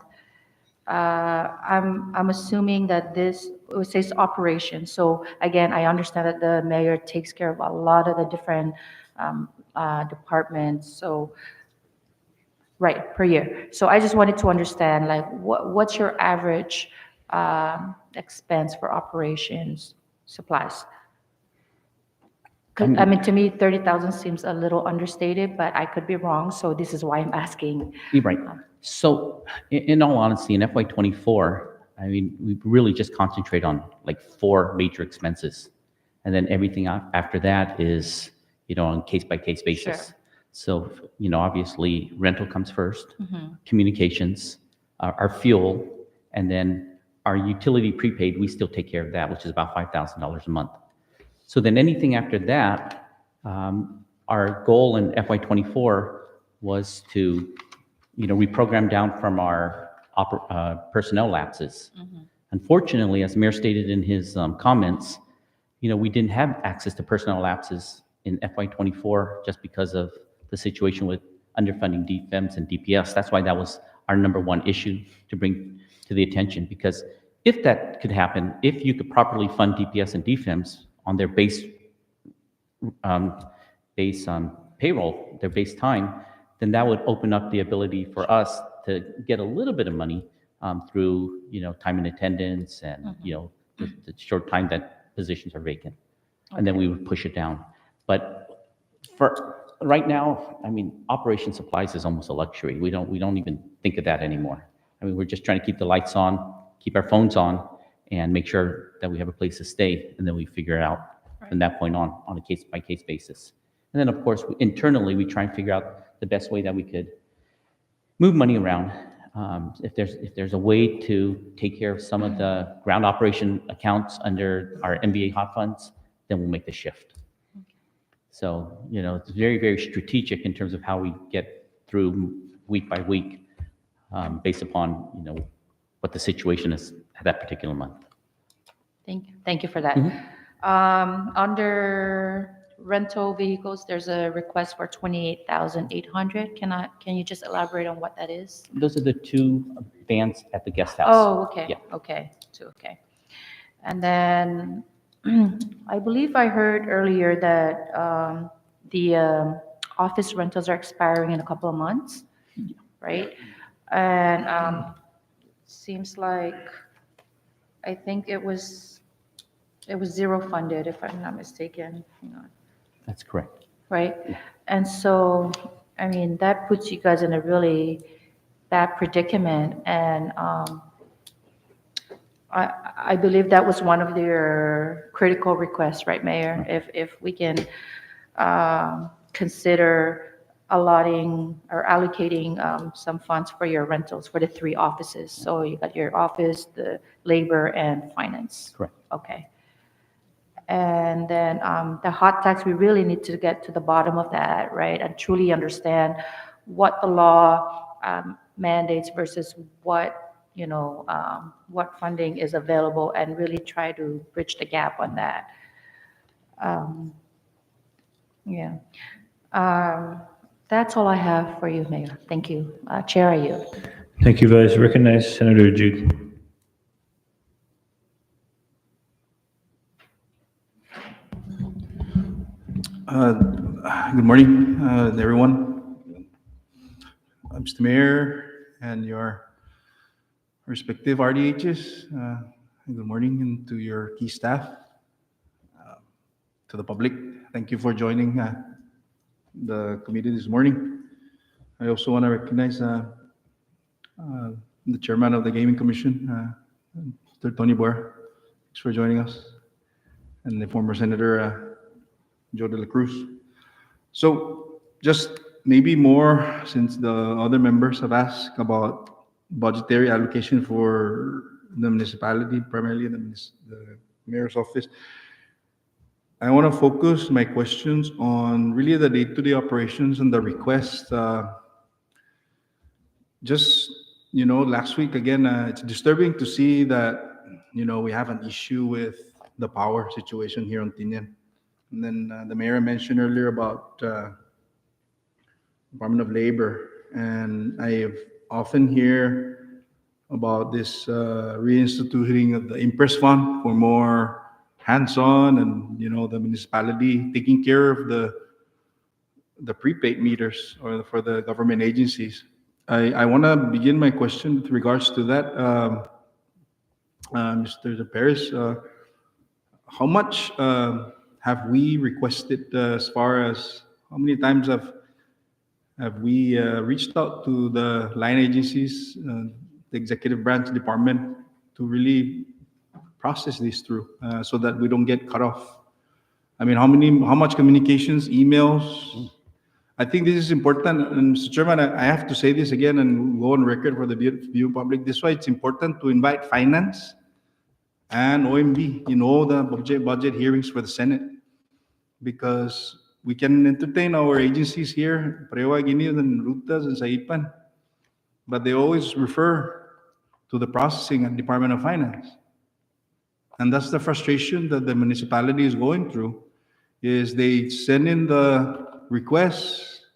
I'm assuming that it says operation. So again, I understand that the mayor takes care of a lot of the different departments. So right, per year. So I just wanted to understand, like, what's your average expense for operations supplies? 'Cause, I mean, to me, 30,000 seems a little understated, but I could be wrong. So this is why I'm asking. You're right. So in all honesty, in FY '24, I mean, we really just concentrate on like 4 major expenses. And then everything after that is, on case-by-case basis. Sure. So, obviously rental comes first, communications, our fuel, and then our utility prepaid, we still take care of that, which is about $5,000 a month. So then anything after that, our goal in FY '24 was to, reprogram down from our personnel lapses. Unfortunately, as the mayor stated in his comments, we didn't have access to personnel lapses in FY '24 just because of the situation with underfunding DFEMS and DPS. That's why that was our number one issue to bring to the attention, because if that could happen, if you could properly fund DPS and DFEMS on their base payroll, their base time, then that would open up the ability for us to get a little bit of money through, time and attendance and, the short time that positions are vacant. And then we would push it down. But for right now, I mean, operation supplies is almost a luxury. We don't even think of that anymore. I mean, we're just trying to keep the lights on, keep our phones on, and make sure that we have a place to stay, and then we figure it out from that point on a case-by-case basis. And then, of course, internally, we try and figure out the best way that we could move money around. If there's a way to take care of some of the ground operation accounts under our MBA hot funds, then we'll make the shift. So, it's very, very strategic in terms of how we get through week by week, based upon, what the situation is at that particular month. Thank you for that. Under rental vehicles, there's a request for 28,800. Can you just elaborate on what that is? Those are the two vans at the guest house. Oh, okay. Yeah. Okay. Okay. And then I believe I heard earlier that the office rentals are expiring in a couple of months, right? And seems like I think it was zero funded, if I'm not mistaken. Hang on. That's correct. Right? And so, I mean, that puts you guys in a really bad predicament. And I believe that was one of your critical requests, right, Mayor? If we can consider allotting or allocating some funds for your rentals for the 3 offices. So you got your office, the labor, and finance. Correct. Okay. And then the hot tax, we really need to get to the bottom of that, right? And truly understand what the law mandates versus what, what funding is available, and really try to bridge the gap on that. Yeah. That's all I have for you, Mayor. Thank you. Chair, I yield. Thank you, Vice. Recognize Senator Jude. Good morning, everyone. Mr. Mayor and your respective RDHs. Good morning, and to your key staff, to the public. Thank you for joining the committee this morning. I also want to recognize the chairman of the Gaming Commission, Mr. Tony Boer. Thanks for joining us, and the former Senator Joe de la Cruz. So just maybe more, since the other members have asked about budgetary allocation for the municipality, primarily the mayor's office, I want to focus my questions on really the day-to-day operations and the request. Last week, again, it's disturbing to see that, we have an issue with the power situation here on Tinian. And then the mayor mentioned earlier about Department of Labor, and I have often hear about this reinstituting of the Impress Fund for more hands-on, and the municipality taking care of the prepaid meters or for the government agencies. I want to begin my question with regards to that. Mr. Perez, how much have we requested as far as how many times have we reached out to the line agencies, the executive branch department, to really process this through so that we don't get cut off? I mean, how much communications, emails? I think this is important. And Mr. Chairman, I have to say this again and go on record for the viewing public. This is why it's important to invite finance and OMB, the budget hearings for the Senate, because we can entertain our agencies here, Prewa, Guinea, and Rutas and Saipan, but they always refer to the processing at Department of Finance. And that's the frustration that the municipality is going through, is they send in the requests,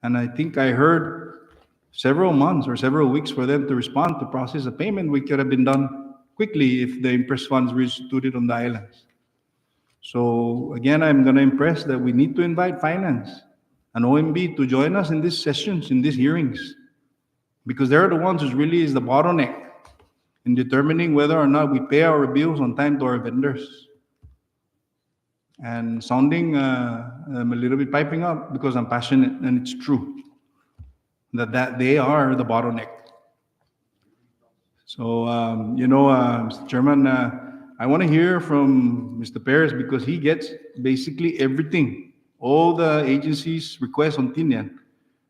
and I think I heard several months or several weeks for them to respond to process a payment, which could have been done quickly if the Impress funds were instituted on the islands. So again, I'm going to impress that we need to invite finance and OMB to join us in these sessions, in these hearings, because they're the ones who really is the bottleneck in determining whether or not we pay our bills on time to our vendors. And sounding I'm a little bit piping up because I'm passionate, and it's true that they are the bottleneck. So, Mr. Chairman, I want to hear from Mr. Perez because he gets basically everything, all the agencies' requests on Tinian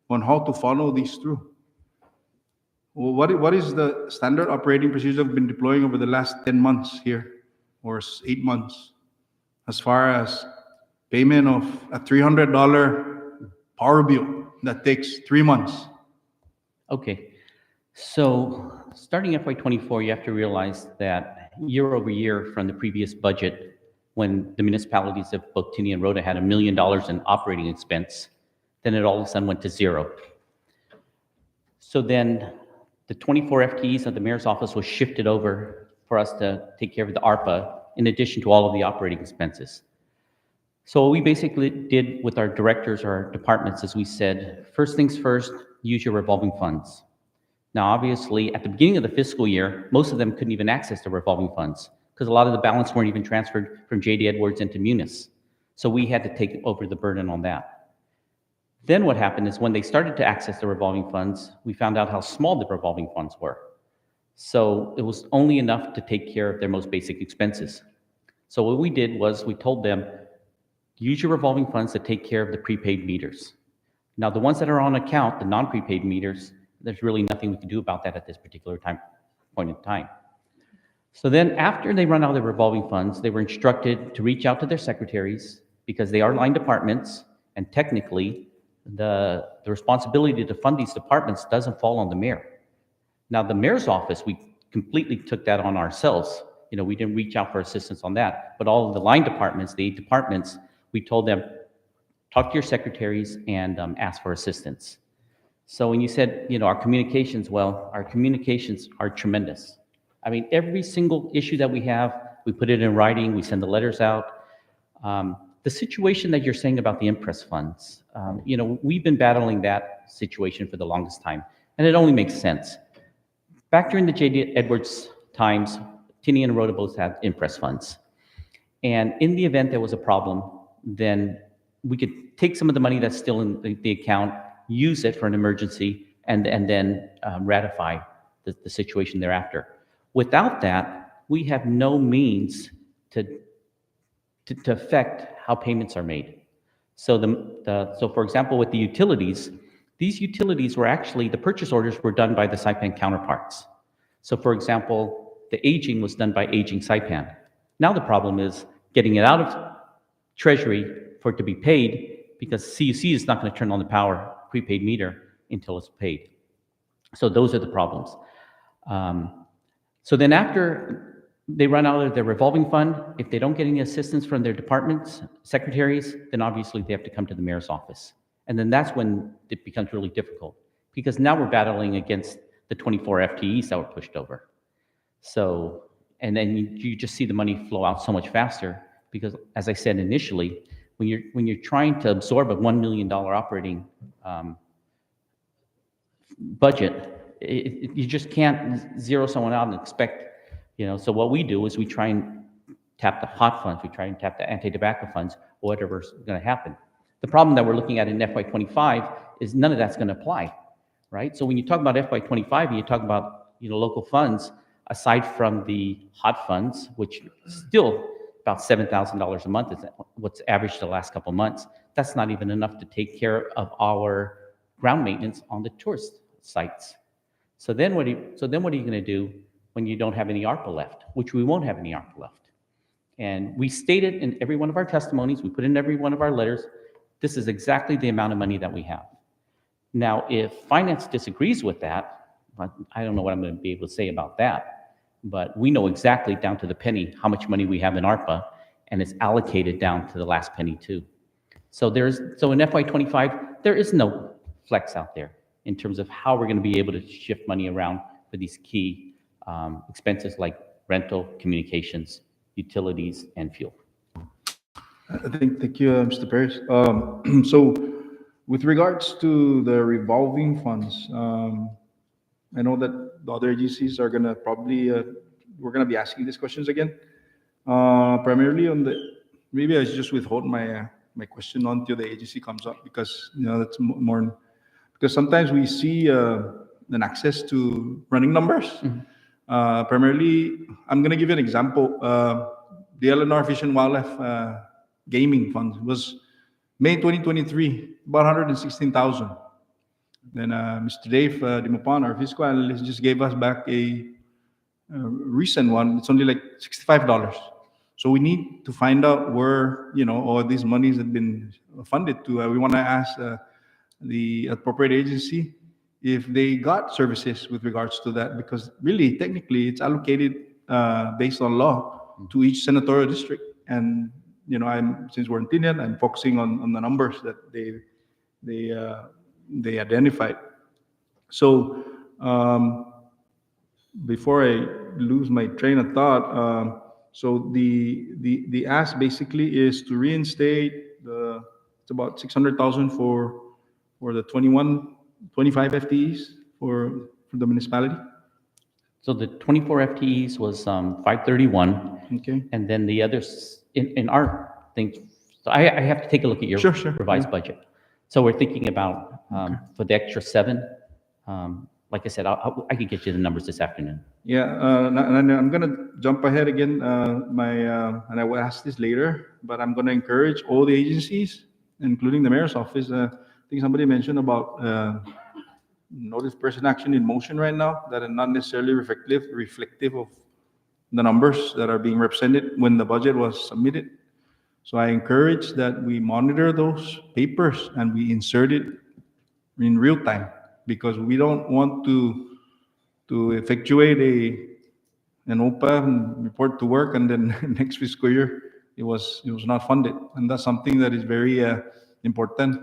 on how to follow these through. Well, what is the standard operating procedure we've been deploying over the last 10 months here, or 8 months, as far as payment of a $300 power bill that takes 3 months? Okay, so starting FY '24, you have to realize that year over year from the previous budget, when the municipalities of both Tinian and Rhoda had $1 million in operating expense, then it all of a sudden went to zero. So then the 24 FTEs of the mayor's office was shifted over for us to take care of the ARPA in addition to all of the operating expenses. So what we basically did with our directors, our departments, is we said, first things first, use your revolving funds. Now, obviously, at the beginning of the fiscal year, most of them couldn't even access the revolving funds because a lot of the balance weren't even transferred from J.D. Edwards into Munis. So we had to take over the burden on that. Then what happened is when they started to access the revolving funds, we found out how small the revolving funds were. So it was only enough to take care of their most basic expenses. So what we did was we told them, use your revolving funds to take care of the prepaid meters. Now, the ones that are on account, the non-prepaid meters, there's really nothing we can do about that at this particular point in time. So then after they run out of their revolving funds, they were instructed to reach out to their secretaries because they are line departments, and technically the responsibility to fund these departments doesn't fall on the mayor. Now, the mayor's office, we completely took that on ourselves. We didn't reach out for assistance on that, but all of the line departments, the 8 departments, we told them, talk to your secretaries and ask for assistance. So when you said, our communications, well, our communications are tremendous. I mean, every single issue that we have, we put it in writing, we send the letters out. The situation that you're saying about the impress funds, we've been battling that situation for the longest time, and it only makes sense. Back during the J.D. Edwards times, Tinian and Rhoda both had impress funds. And in the event there was a problem, then we could take some of the money that's still in the account, use it for an emergency, and then ratify the situation thereafter. Without that, we have no means to affect how payments are made. So so for example, with the utilities, these utilities were actually, the purchase orders were done by the Saipan counterparts. So for example, the aging was done by aging Saipan. Now the problem is getting it out of Treasury for it to be paid, because CUC is not going to turn on the power prepaid meter until it's paid. So those are the problems. So then after they run out of their revolving fund, if they don't get any assistance from their departments, secretaries, then obviously they have to come to the mayor's office. And then that's when it becomes really difficult, because now we're battling against the 24 FTEs that were pushed over. So, and then you just see the money flow out so much faster, because as I said initially, when you're trying to absorb a $1 million operating budget, you just can't zero someone out and expect, so what we do is we try and tap the hot funds, we try and tap the anti-tobacco funds, or whatever's going to happen. The problem that we're looking at in FY '25 is none of that's going to apply, right? So when you talk about FY '25 and you talk about, local funds, aside from the hot funds, which still about $7,000 a month is what's averaged the last couple of months, that's not even enough to take care of our ground maintenance on the tourist sites. So then what are you going to do when you don't have any ARPA left, which we won't have any ARPA left? And we stated in every one of our testimonies, we put in every one of our letters, this is exactly the amount of money that we have. Now, if finance disagrees with that, I don't know what I'm going to be able to say about that, but we know exactly down to the penny how much money we have in ARPA, and it's allocated down to the last penny too. So in FY '25, there is no flex out there in terms of how we're going to be able to shift money around for these key expenses like rental, communications, utilities, and fuel. Thank you, Mr. Perez. So with regards to the revolving funds, I know that the other agencies are going to probably, we're going to be asking these questions again. Primarily maybe I should just withhold my question until the agency comes up, because, that's more, because sometimes we see an access to running numbers. Primarily, I'm going to give you an example. The LNR Fish and Wildlife Gaming Fund was May 2023, about 116,000. Then Mr. Dave Dimapan, our fiscal analyst, just gave us back a recent one. It's only like $65. So we need to find out where, all these monies have been funded to. We want to ask the appropriate agency if they got services with regards to that, because really, technically, it's allocated based on law to each senatorial district. And, since we're in Tinian, I'm focusing on the numbers that they identified. So before I lose my train of thought, so the ask basically is to reinstate it's about 600,000 for the 25 FTEs for the municipality. So the 24 FTEs was 531, Okay. and then the others in our thing. So I have to take a look at your Sure. revised budget. So we're thinking about for the extra 7. Like I said, I can get you the numbers this afternoon. Yeah, and I'm gonna jump ahead again. And I will ask this later, but I'm gonna encourage all the agencies, including the mayor's office. I think somebody mentioned about notice person action in motion right now that are not necessarily reflective of the numbers that are being represented when the budget was submitted. So I encourage that we monitor those papers and we insert it in real time, because we don't want to effectuate an OPA and report to work, and then next fiscal year it was not funded, and that's something that is very important.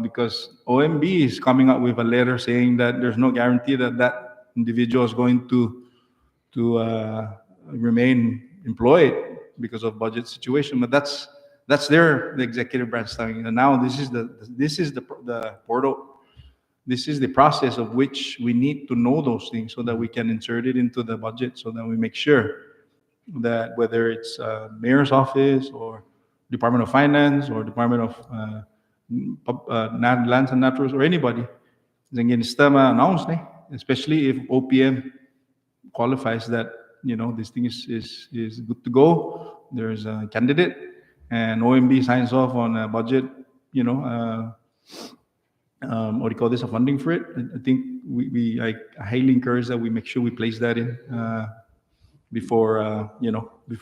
Because OMB is coming up with a letter saying that there's no guarantee that individual is going to remain employed because of budget situation, but that's the executive branch telling. And now this is the portal. This is the process of which we need to know those things so that we can insert it into the budget, so that we make sure that whether it's mayor's office or Department of Finance or Department of Lands and Naturals or anybody, announced, especially if OPM qualifies that this thing is good to go. There's a candidate, and OMB signs off on a budget. What do you call this? A funding for it. I think I highly encourage that we make sure we place that in before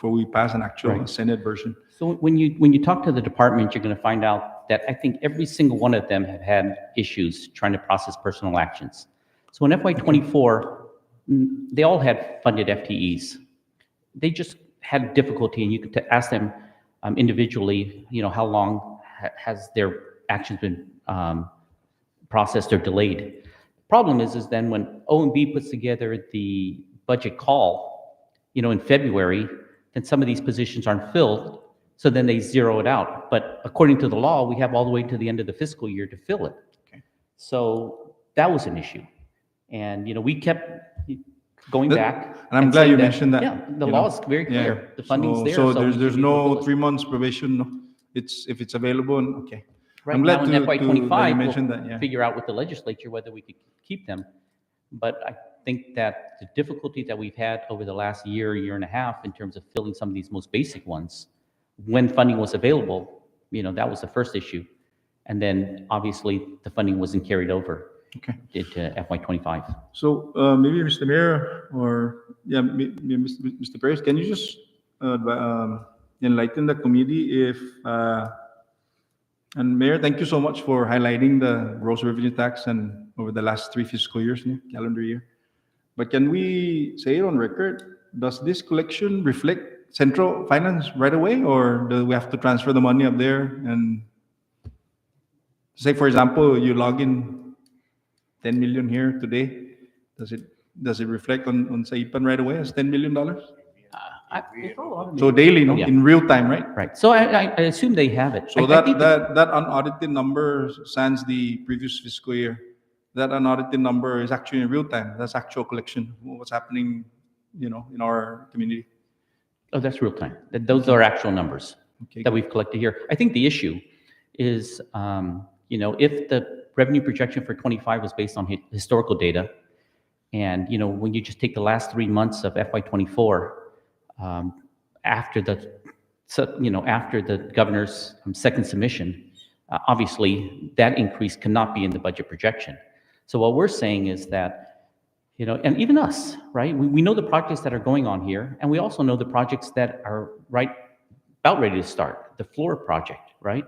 we pass an actual Senate version. So when you talk to the department, you're going to find out that I think every single one of them have had issues trying to process personal actions. So in FY24, they all had funded FTEs. They just had difficulty, and you could ask them individually, how long has their actions been processed or delayed. Problem is then when OMB puts together the budget call, in February, then some of these positions aren't filled, so then they zero it out. But according to the law, we have all the way to the end of the fiscal year to fill it. Okay. So that was an issue. And, we kept going back. And I'm glad saying you mentioned that. Yeah, the law is very clear. The funding's there. So we there's should be no able to- 3 months probation. No? If it's available, okay. Right I'm glad now in that you FY25, mentioned we'll that. Yeah. figure out with the legislature whether we could keep them. But I think that the difficulty that we've had over the last year and a half in terms of filling some of these most basic ones, when funding was available, that was the first issue. And then obviously the funding wasn't carried over into FY25. So maybe Mr. Mayor Mr. Perez, can you just enlighten the committee if and Mayor, thank you so much for highlighting the gross revenue tax and over the last 3 fiscal years, calendar year. But can we say it on record? Does this collection reflect central finance right away, or do we have to transfer the money up there? And say, for example, you log in 10 million here today. Does it reflect on Saipan right away as $10 million? So daily, Yeah. in real time, right? Right. So I assume they have it. So I think that unaudited number sans the previous fiscal year, that unaudited number is actually in real time. That's actual collection. What's happening, in our community. Oh, that's real time. Those are actual numbers that we've collected here. I think the issue is, if the revenue projection for 25 was based on historical data, And, when you just take the last 3 months of FY '24, after after the governor's second submission, obviously that increase cannot be in the budget projection. So what we're saying is that, and even us, right? We know the projects that are going on here, and we also know the projects that are about ready to start, the Flora project, right?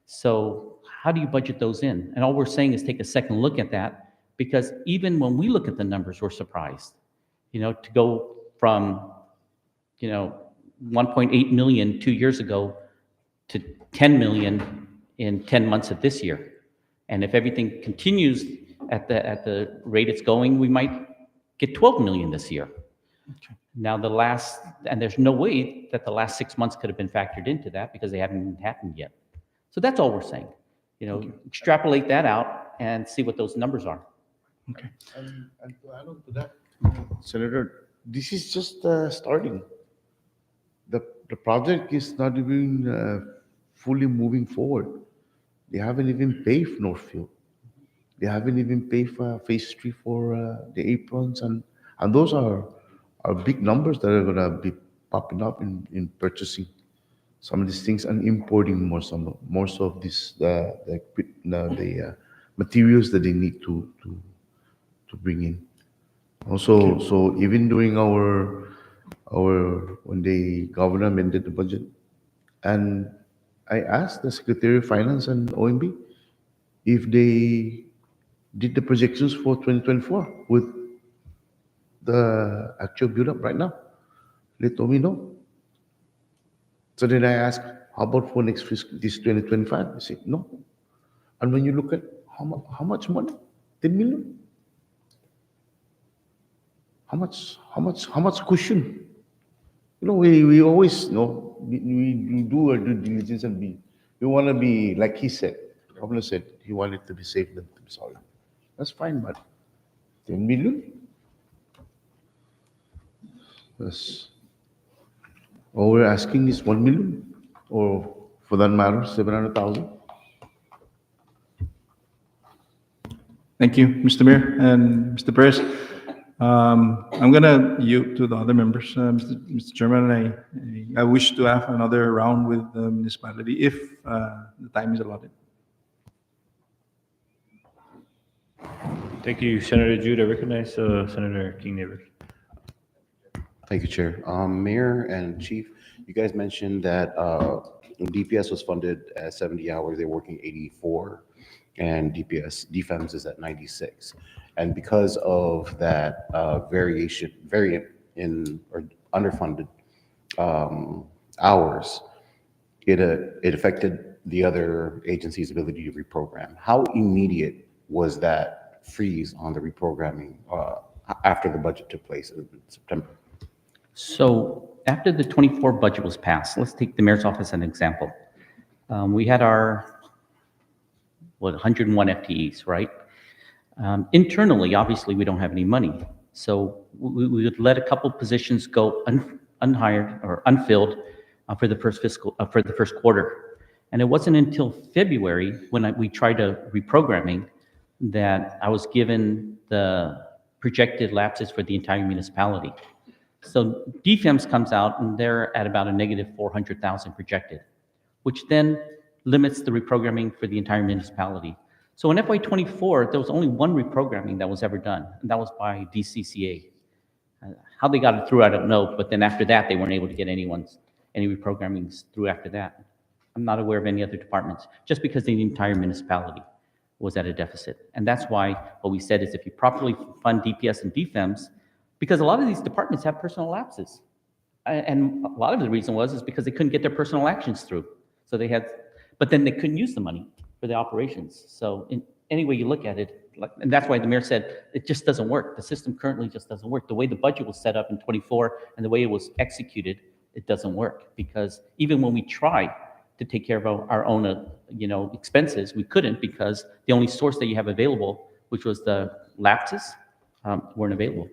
So how do you budget those in? And all we're saying is take a second look at that, because even when we look at the numbers, we're surprised, to go from, 1.8 million 2 years ago to 10 million in 10 months of this year. And if everything continues at the rate it's going, we might get 12 million this year. Now and there's no way that the last 6 months could have been factored into that because they haven't even happened yet. So that's all we're saying. Extrapolate that out and see what those numbers are. Okay. And to add on to that, Senator, this is just starting. The project is not even fully moving forward. They haven't even paved Northfield. They haven't even paid for phase 3 for the aprons, and those are big numbers that are gonna be popping up in purchasing some of these things and importing more so of this the materials that they need to bring in. Also, so even during our when the governor amended the budget, and I asked the Secretary of Finance and OMB if they did the projections for 2024 with the actual build-up right now. They told me no. So then I asked, how about for next fiscal, this 2025? They said no. And when you look at how much money? 10 million? How much cushion? We always we do our due diligence and we want to be like he said. The governor said he wanted to be safe than to be sorry. That's fine, but 10 million? Yes. All we're asking is 1 million, or for that matter, 700,000. Thank you, Mr. Mayor and Mr. Perez. I'm gonna yield to the other members, Mr. Chairman. I wish to have another round with the municipality if the time is allotted. Thank you, Senator Jude. I recognize Senator King Davis. Thank you, Chair. Mayor and Chief, you guys mentioned that DPS was funded at 70 hours. They're working 84, and DFEMS is at 96. And because of that variant in or underfunded hours, it affected the other agency's ability to reprogram. How immediate was that freeze on the reprogramming after the budget took place in September? So after the '24 budget was passed, let's take the mayor's office as an example. We had our 101 FTEs, right? Internally, obviously, we don't have any money, so we would let a couple positions go unhired or unfilled for the first quarter. And it wasn't until February when we tried reprogramming that I was given the projected lapses for the entire municipality. So DFEMS comes out and they're at about a negative 400,000 projected, which then limits the reprogramming for the entire municipality. So in FY '24, there was only one reprogramming that was ever done, and that was by DCCA. How they got it through, I don't know, but then after that, they weren't able to get any reprogrammings through after that. I'm not aware of any other departments, just because the entire municipality was at a deficit. And that's why what we said is if you properly fund DPS and DFEMS, because a lot of these departments have personal lapses. And a lot of the reason is because they couldn't get their personal actions through. So but then they couldn't use the money for the operations. So in any way you look at it, and that's why the mayor said it just doesn't work. The system currently just doesn't work. The way the budget was set up in '24 and the way it was executed, it doesn't work. Because even when we try to take care of our own, expenses, we couldn't, because the only source that you have available, which was the lapses, weren't available.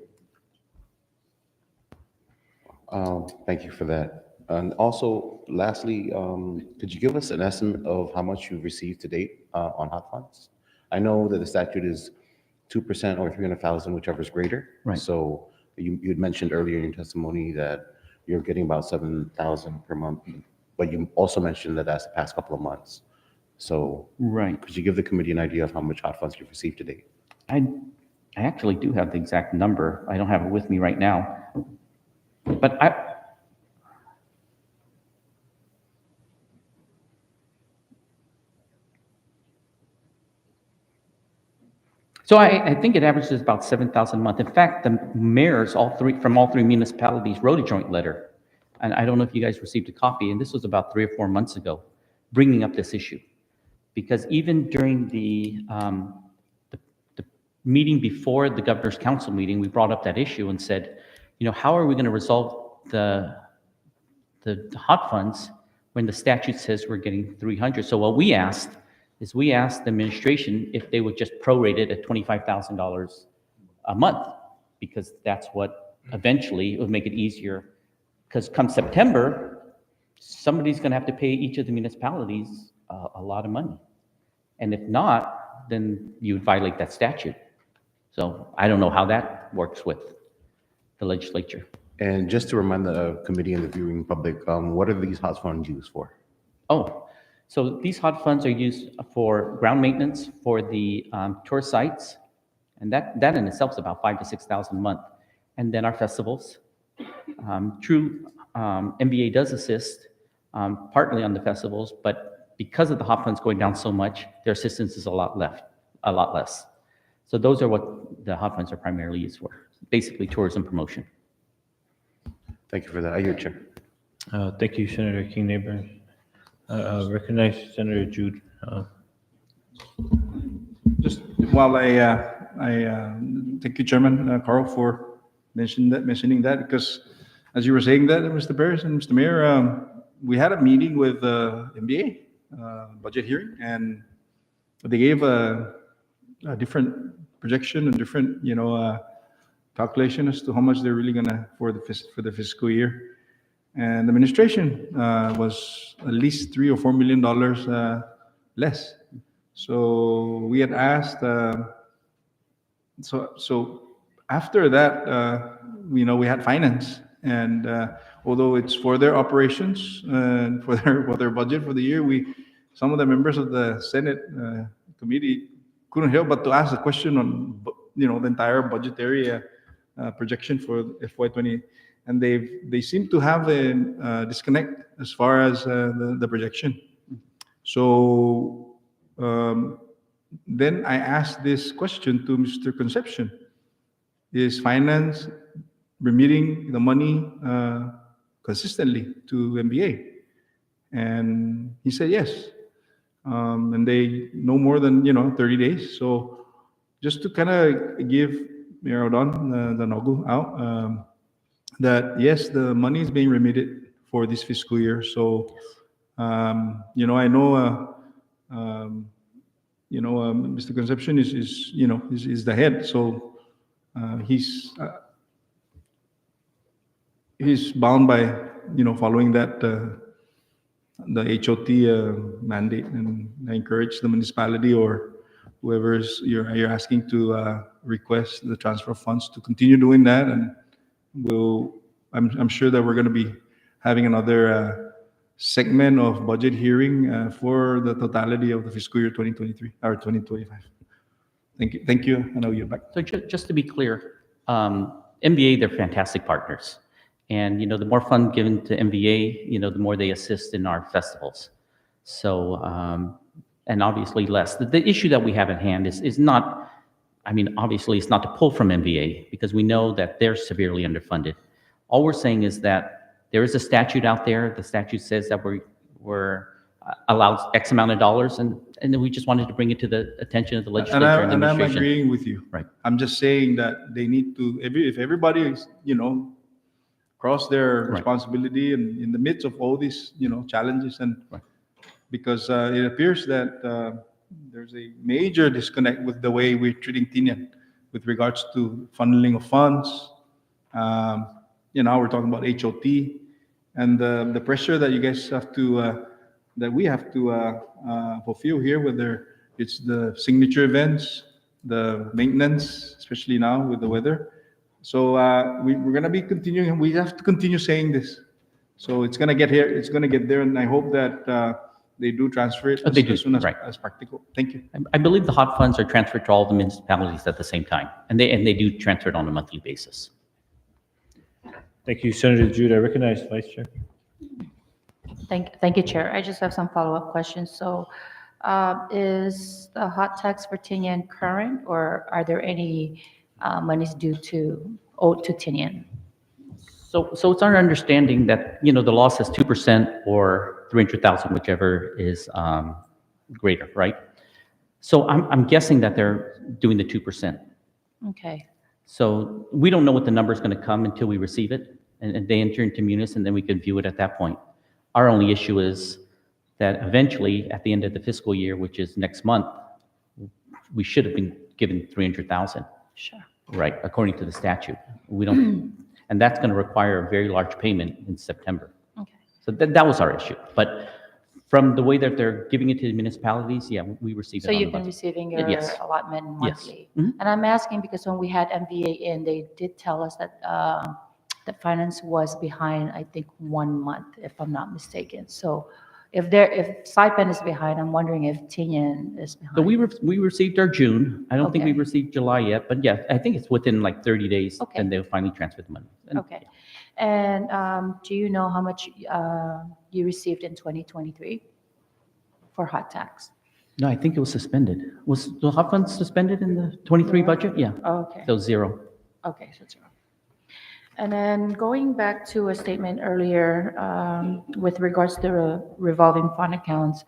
Thank you for that. And also, lastly, could you give us an estimate of how much you've received to date on hot funds? I know that the statute is 2% or 300,000, whichever is greater. Right. So you had mentioned earlier in your testimony that you're getting about 7,000 per month, but you also mentioned that that's the past couple of months. So Right. could you give the committee an idea of how much hot funds you've received to date? I actually do have the exact number. I don't have it with me right now. But I think it averages about 7,000 a month. In fact, the mayors, from all three municipalities, wrote a joint letter. And I don't know if you guys received a copy, and this was about 3 or 4 months ago, bringing up this issue. Because even during the meeting before the governor's council meeting, we brought up that issue and said, how are we going to resolve the hot funds when the statute says we're getting 300? So what we asked is the administration if they would just prorate it at $25,000 a month, because that's what eventually it would make it easier. Because come September, somebody's going to have to pay each of the municipalities a lot of money. And if not, then you would violate that statute. So I don't know how that works with the legislature. And just to remind the committee and the viewing public, what are these hot funds used for? Oh, so these hot funds are used for ground maintenance for the tour sites, and that in itself is about $5,000 to $6,000 a month. And then our festivals. True, MBA does assist partly on the festivals, but because of the hot funds going down so much, their assistance is a lot less. So those are what the hot funds are primarily used for, basically tourism promotion. Thank you for that. I hear Chair. Thank you, Senator King Neighbor. Recognize Senator Jude. Just while I thank you, Chairman Carl, for mentioning that, because as you were saying that, Mr. Barris and Mr. Mayor, we had a meeting with MBA budget hearing, and they gave a different projection and different calculation as to how much they're really gonna for the fiscal year. And the administration was at least $3 or $4 million less. So we had asked. So after that, we had finance, and although it's for their operations and for their budget for the year, some of the members of the Senate committee couldn't help but to ask a question on the entire budgetary projection for FY20. And they seem to have a disconnect as far as the projection. So then I asked this question to Mr. Concepcion: is finance remitting the money consistently to MBA? And he said yes. And they no more than 30 days. So just to kind of give Mayor Odon the NOGU out. That yes, the money is being remitted for this fiscal year. So, I know, Mr. Concepcion is the head. So he's bound by following that the HOT mandate, and I encourage the municipality or whoever you're asking to request the transfer of funds to continue doing that. And I'm sure that we're going to be having another segment of budget hearing for the totality of the fiscal year 2023 or 2025. Thank you. I know you're back. So just to be clear, MBA, they're fantastic partners. And, the more fund given to MBA, the more they assist in our festivals. So, and obviously less. The issue that we have at hand is not, obviously it's not to pull from MBA, because we know that they're severely underfunded. All we're saying is that there is a statute out there. The statute says that we're allowed X amount of dollars, and then we just wanted to bring it to the attention of the legislature and the I'm administration. agreeing with you. Right. I'm just saying that they need to, if everybody is, cross their responsibility and in the midst of all these, challenges, and because it appears that there's a major disconnect with the way we're treating Tinian with regards to funneling of funds. Now we're talking about HOT and the pressure that you guys have to, that we have to fulfill here, whether it's the signature events, the maintenance, especially now with the weather. So we're gonna be continuing. We have to continue saying this. So it's gonna get here. It's gonna get there, and I hope that they do transfer it They do, as soon as, right. as practical. Thank you. I believe the hot funds are transferred to all the municipalities at the same time, and they do transfer it on a monthly basis. Thank you, Senator Jude. I recognize Vice Chair. Thank you, Chair. I just have some follow-up questions. So is the hot tax for Tinian current, or are there any monies owed to Tinian? So it's our understanding that, the law says 2% or 300,000, whichever is greater, right? So I'm guessing that they're doing the 2%. Okay, So we don't know what the number is going to come until we receive it, and they enter into Munis, and then we can view it at that point. Our only issue is that eventually, at the end of the fiscal year, which is next month, we should have been given 300,000, sure. right, according to the statute. We don't, and that's going to require a very large payment in September. Okay. So that was our issue. But from the way that they're giving it to the municipalities, yeah, we receive it So on you've the been budget. receiving your Yes. allotment Yes. monthly? Mhm. And I'm asking because when we had MVA in, they did tell us that the finance was behind, I think, 1 month, if I'm not mistaken. So if Saipan is behind, I'm wondering if Tinian is behind. So we received our June. I don't think we Okay. received July yet, but yeah, I think it's within like 30 days, Okay. and they'll finally transfer the money. And Okay. And do you know how much you received in 2023 for hot tax? No, I think it was suspended. Was the hot funds suspended in the 23 budget? Yeah, Okay. so 0. Okay, so 0. And then going back to a statement earlier with regards to the revolving fund accounts,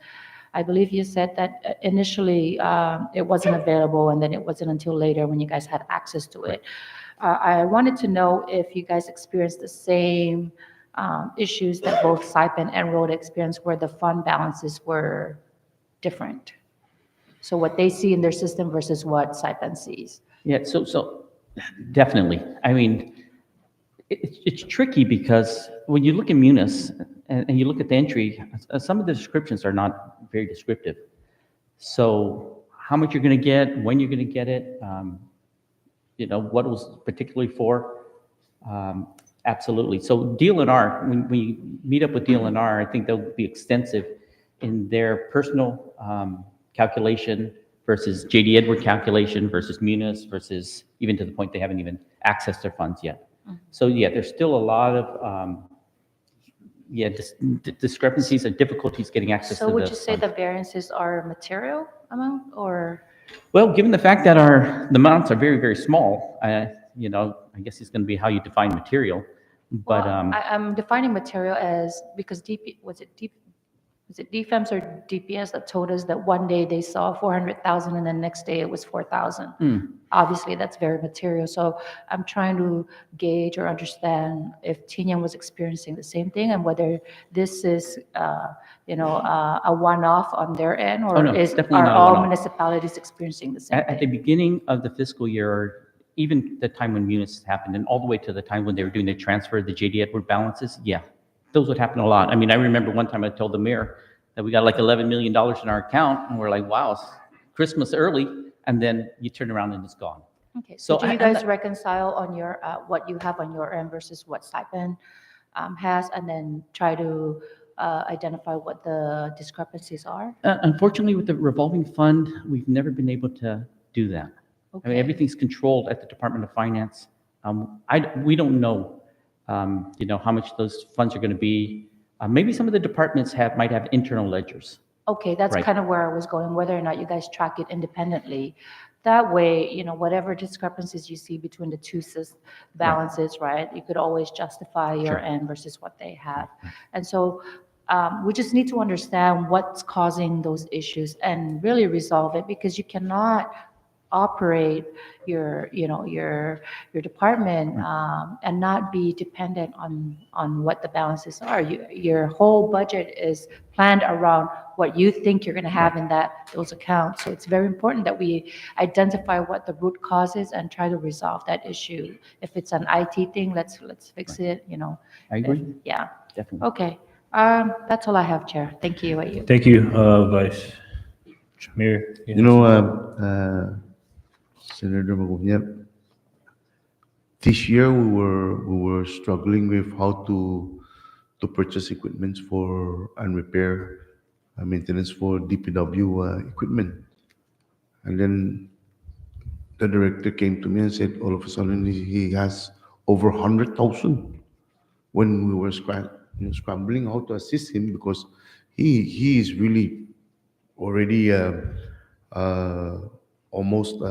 I believe you said that initially it wasn't available, and then it wasn't until later when you guys had access to it. I wanted to know if you guys experienced the same issues that both Saipan and Rhoda experienced, where the fund balances were different. So what they see in their system versus what Saipan sees. Yeah, so definitely. I mean, it's tricky because when you look at Munis and you look at the entry, some of the descriptions are not very descriptive. So how much you're going to get, when you're going to get it, what it was particularly for, absolutely. So DLNR, when we meet up with DLNR, I think they'll be extensive in their personal calculation versus J.D. Edward calculation versus Munis versus even to the point they haven't even accessed their funds yet. So yeah, there's still a lot of discrepancies and difficulties getting access to So the would you say funds. the variances are material amount or? Well, given the fact that the amounts are very, very small, I guess it's going to be how you define material. But Well, I'm defining material as, because was it DFEMS or DPS that told us that one day they saw 400,000 and the next day it was 4,000. Obviously, that's very material. So I'm trying to gauge or understand if Tinian was experiencing the same thing and whether this is, a one-off on their end, or no, it's definitely are not a all one-off. municipalities experiencing the same at the thing? beginning of the fiscal year, or even the time when Munis happened, and all the way to the time when they were doing the transfer of the J.D. Edward balances, yeah, those would happen a lot. I mean, I remember one time I told the mayor that we got like $11 million in our account, and we're like, wow, it's Christmas early, and then you turn around and it's gone. Okay, so do you and guys that- reconcile on your, what you have on your end versus what Saipan has, and then try to identify what the discrepancies are? Unfortunately, with the revolving fund, we've never been able to do that. I mean, Okay. everything's controlled at the Department of Finance. We don't know, how much those funds are going to be. Maybe some of the departments might have internal ledgers. Okay, that's Right. kind of where I was going, whether or not you guys track it independently. That way, whatever discrepancies you see between the two balances, right, you could always justify your Sure. end versus what they have. And so we just need to understand what's causing those issues and really resolve it, because you cannot operate your department and not be dependent on what the balances are. Your whole budget is planned around what you think you're going to have in those accounts. So it's very important that we identify what the root cause is and try to resolve that issue. If it's an IT thing, let's fix it. I agree, Yeah. definitely. Okay. That's all I have, Chair. Thank you. Thank you, Vice Mayor. Senator Magumyat. This year we were struggling with how to purchase equipment for and repair maintenance for DPW equipment. And then the director came to me and said all of a sudden he has over 100,000 when we were scrambling how to assist him because he is really already almost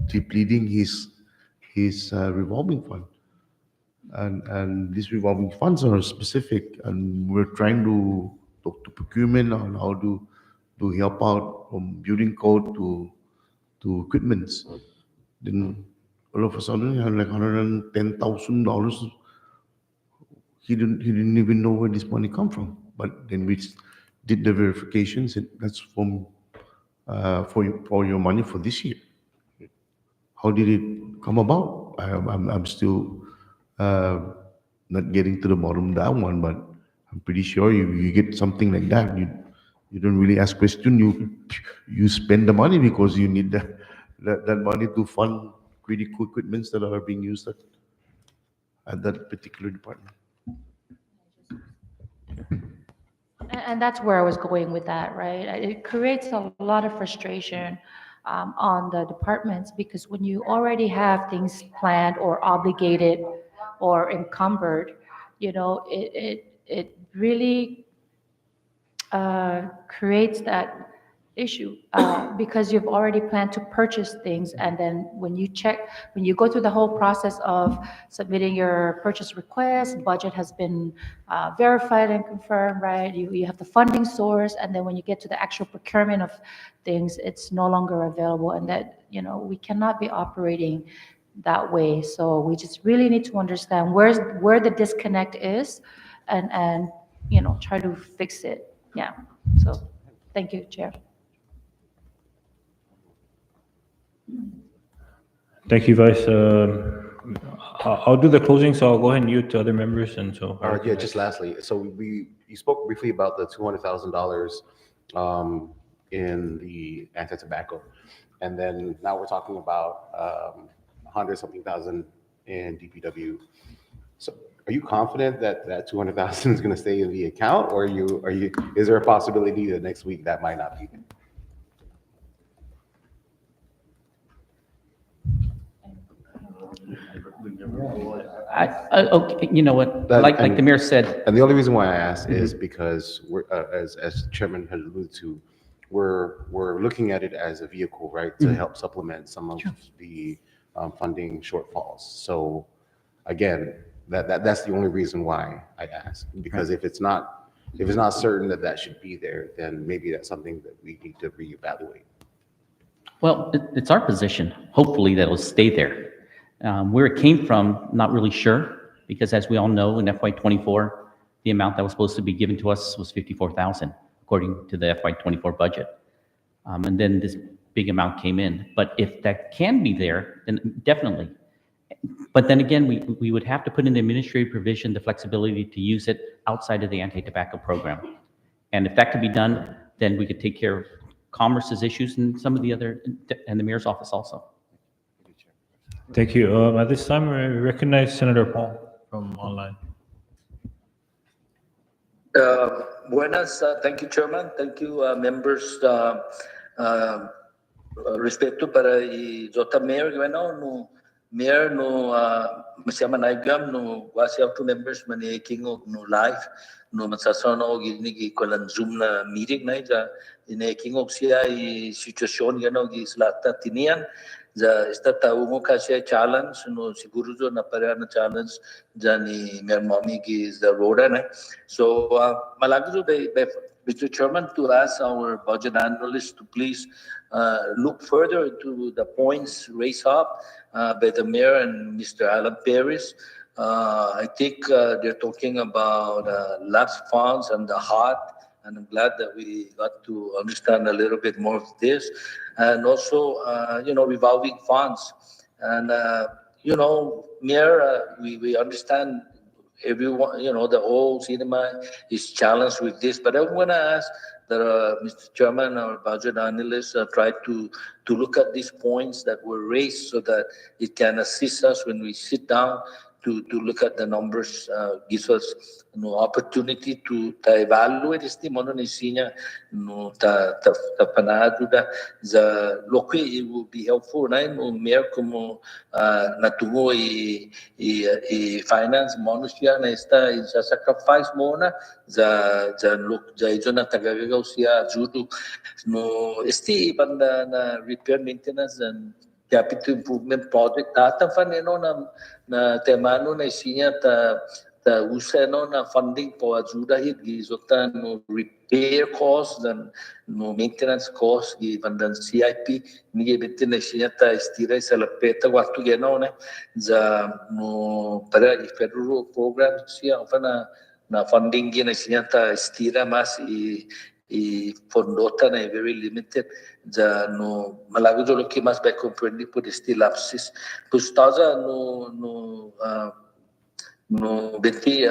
depleting his revolving fund. And these revolving funds are specific, and we're trying to talk to procurement on how to help out from building code to equipments. Then all of a sudden, he had like $110,000. He didn't even know where this money come from. But then we did the verifications, and that's from for your money for this year. How did it come about? I'm still not getting to the bottom of that one, but I'm pretty sure you get something like that, you don't really ask question. You spend the money because you need that money to fund critical equipments that are being used at that particular department. And that's where I was going with that, right? It creates a lot of frustration on the departments because when you already have things planned or obligated or encumbered, it really creates that issue because you've already planned to purchase things, and then when you go through the whole process of submitting your purchase request, budget has been verified and confirmed, right? You have the funding source, and then when you get to the actual procurement of things, it's no longer available, and that we cannot be operating that way. So we just really need to understand where the disconnect is, and try to fix it. Yeah. So thank you, Chair. Thank you, Vice. I'll do the closing, so I'll go ahead and yield to other members, and so. Yeah, just lastly, so you spoke briefly about the $200,000 in the anti-tobacco, and then now we're talking about 100-something thousand in DPW. So are you confident that 200,000 is going to stay in the account, or is there a possibility that next week that might not be there? Okay, you know what? Like the mayor said, And the only reason why I asked is because we're, as Chairman had alluded to, we're looking at it as a vehicle, right, to help supplement some of the funding shortfalls. So again, that's the only reason why I asked, because if it's not certain that should be there, then maybe that's something that we need to reevaluate. well, it's our position, hopefully, that it'll stay there. Where it came from, not really sure, because as we all know, in FY24, the amount that was supposed to be given to us was $54,000, according to the FY24 budget. And then this big amount came in. But if that can be there, then definitely. But then again, we would have to put in the administrative provision, the flexibility to use it outside of the anti-tobacco program. And if that could be done, then we could take care of Commerce's issues and some of the other, and the mayor's office also. Thank you. At this time, I recognize Senator Paul from online. Buenas, thank you, Chairman. Thank you, members. Respeto para Jota Mayor, no Mayor, no Masyaman Aguiguan, no wasi auto members mani kingog no live, no masasaw na og inig ikolan Zoom na meeting na ja ine kingog siya sitwasyon gano gi slata Tinian. Ja esta taungo kasi challenge no siguro jo na para na challenge jani Mayor Mommy is the road na. So malagi jo Mr. Chairman, to ask our budget analyst to please look further into the points raised up by the mayor and Mr. Alan Paris. I think they're talking about lapse funds and the heart, and I'm glad that we got to understand a little bit more of this. And also, revolving funds. And, Mayor, we understand everyone, the whole cinema is challenged with this. But I want to ask Mr. Chairman, our budget analysts tried to look at these points that were raised so that it can assist us when we sit down to look at the numbers, gives us opportunity to evaluate este mono ni sinya no ta panado da za loque it will be helpful na no mer como natungo e finance mono siya na esta sa sacrifice mona za ito na tagagaw siya judo no este banda na repair maintenance and capital improvement project tatang faneno na temano na isinya ta usa na funding po ajuda hit gizota no repair costs and no maintenance costs given the CIP ni bitin na siya ta estira sa lapeta waktu gano za no para federal program siya na funding gina siya ta estira mas fondota na very limited ja no malago jo lo que mas vai compreender por este lapsis pues taza no beti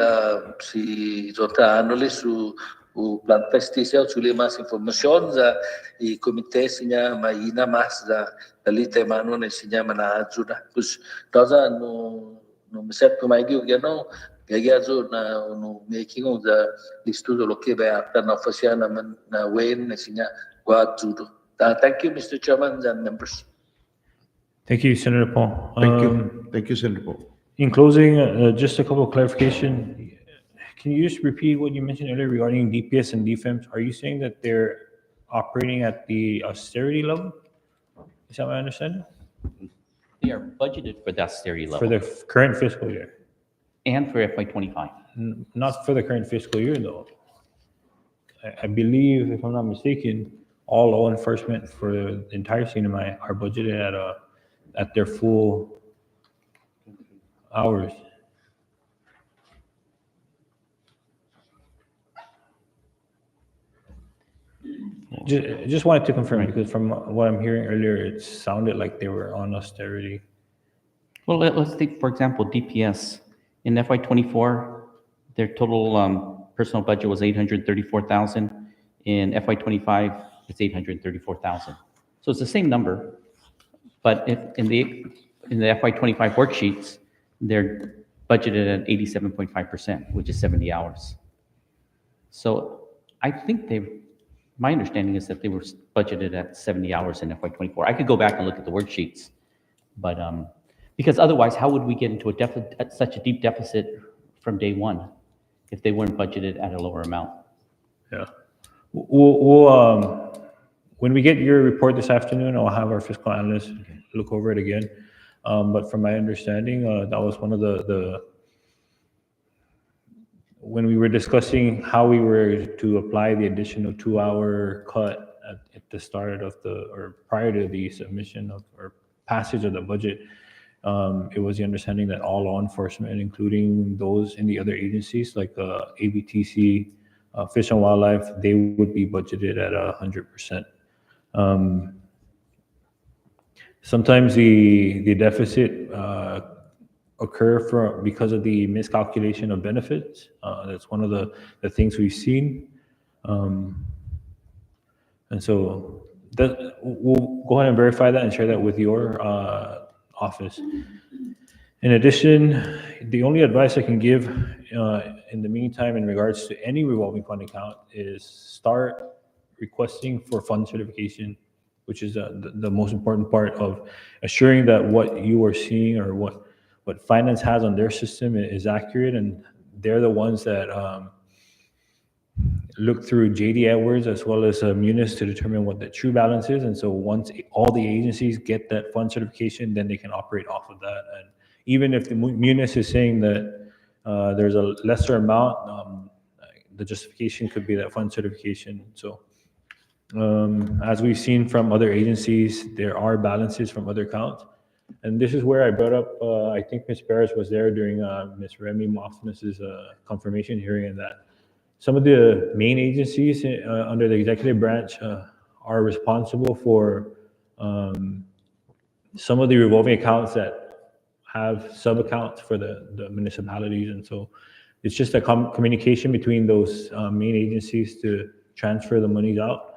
si jota anole su o plan pesticida su mais informação ja e comitê sinya maina mas ja dali temano ne sinya mana ajuda pues taza no mesep ko mai gi no gaya zo na no making of the listo lo que vai até na oficina na wen ne sinya wa judo. Thank you, Mr. Chairman and members. Thank you, Senator Paul. Thank you, Senator Paul. In closing, just a couple of clarification. Can you just repeat what you mentioned earlier regarding DPS and DFMs? Are you saying that they're operating at the austerity level? Is that my understanding? They are budgeted for the austerity level. For the current fiscal year? And for FY25. Not for the current fiscal year, though. I believe, if I'm not mistaken, all law enforcement for the entire CNMI are budgeted at their full hours. Just wanted to confirm it, because from what I'm hearing earlier, it sounded like they were on austerity. Well, let's take, for example, DPS. In FY24, their total personal budget was $834,000. In FY25, it's $834,000. So it's the same number, but if in the FY25 worksheets, they're budgeted at 87.5%, which is 70 hours. So I think my understanding is that they were budgeted at 70 hours in FY24. I could go back and look at the worksheets, but because otherwise, how would we get into such a deep deficit from day one if they weren't budgeted at a lower amount? Yeah. We'll when we get your report this afternoon, I'll have our fiscal analyst look over it again. But from my understanding, that was one of the when we were discussing how we were to apply the additional 2-hour cut at the start of or prior to the submission or passage of the budget. It was the understanding that all law enforcement, including those in the other agencies like ABTC, Fish and Wildlife, they would be budgeted at 100%. Sometimes the deficit occur because of the miscalculation of benefits. That's one of the things we've seen. And so we'll go ahead and verify that and share that with your office. In addition, the only advice I can give in the meantime in regards to any revolving fund account is start requesting for fund certification, which is the most important part of assuring that what you are seeing or what finance has on their system is accurate, and they're the ones that look through JD Edwards as well as Munis to determine what the true balance is. And so once all the agencies get that fund certification, then they can operate off of that. And even if the Munis is saying that there's a lesser amount, the justification could be that fund certification. So as we've seen from other agencies, there are balances from other accounts. And this is where I brought up, I think Ms. Perez was there during Ms. Remy Moffness's confirmation hearing, and that some of the main agencies under the executive branch are responsible for some of the revolving accounts that have sub-accounts for the municipalities. And so it's just a communication between those main agencies to transfer the monies out.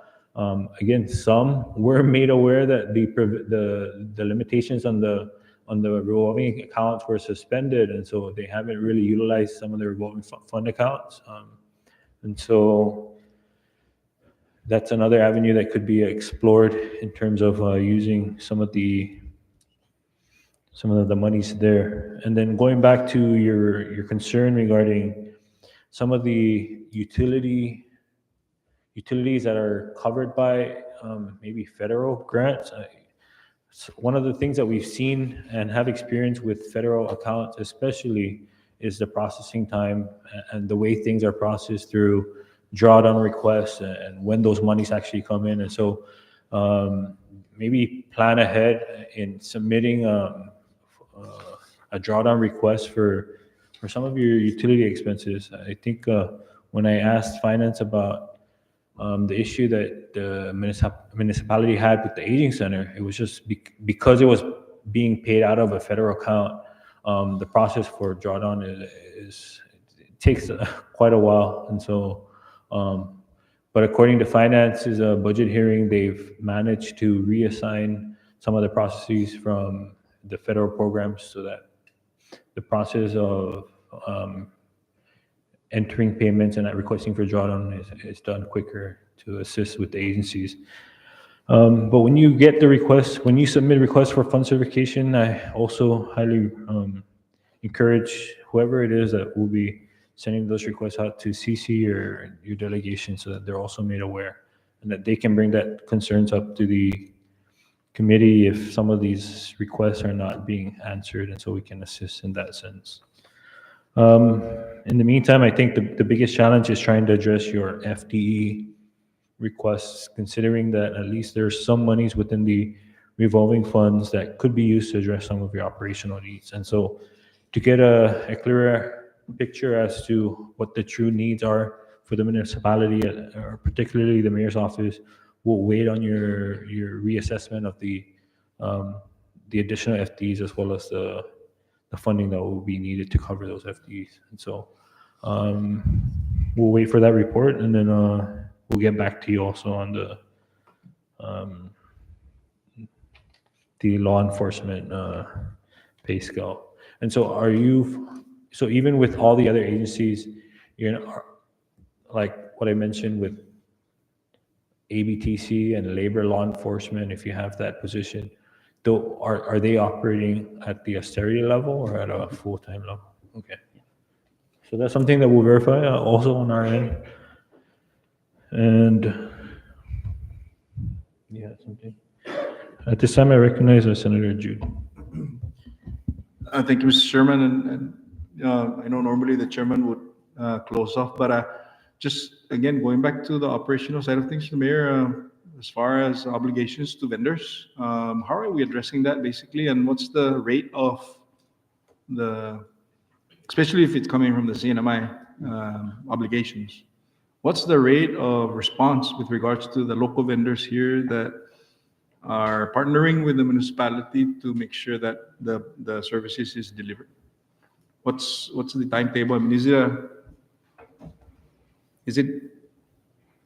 Again, some were made aware that the limitations on the revolving accounts were suspended, and so they haven't really utilized some of the revolving fund accounts. And so that's another avenue that could be explored in terms of using some of the monies there. And then going back to your concern regarding some of the utilities that are covered by maybe federal grants. So one of the things that we've seen and have experienced with federal accounts especially is the processing time and the way things are processed through drawdown requests and when those monies actually come in. And so maybe plan ahead in submitting a drawdown request for some of your utility expenses. I think when I asked finance about the issue that the municipality had with the aging center, it was just because it was being paid out of a federal account. The process for drawdown it takes quite a while, and so. But according to finance's budget hearing, they've managed to reassign some of the processes from the federal programs so that the process of entering payments and requesting for drawdown is done quicker to assist with the agencies. But when you get the request, when you submit requests for fund certification, I also highly encourage whoever it is that will be sending those requests out to CC your delegation so that they're also made aware and that they can bring that concerns up to the committee if some of these requests are not being answered, and so we can assist in that sense. In the meantime, I think the biggest challenge is trying to address your FTE requests, considering that at least there's some monies within the revolving funds that could be used to address some of your operational needs. And so to get a clearer picture as to what the true needs are for the municipality, or particularly the mayor's office, we'll wait on your reassessment of the additional FTEs as well as the funding that will be needed to cover those FTEs. And so we'll wait for that report, and then we'll get back to you also on the law enforcement pay scale. And so so even with all the other agencies, like what I mentioned with ABTC and labor law enforcement, if you have that position, though, are they operating at the austerity level or at a full-time level? Okay. So that's something that we'll verify also on our end. And yeah, something. At this time, I recognize Senator Jude. Thank you, Mr. Chairman. And I know normally the chairman would close off, but just again, going back to the operational side of things, Mayor, as far as obligations to vendors, how are we addressing that basically? And what's the rate of especially if it's coming from the CNMI obligations, what's the rate of response with regards to the local vendors here that are partnering with the municipality to make sure that the services is delivered? What's the timetable? I mean, is it?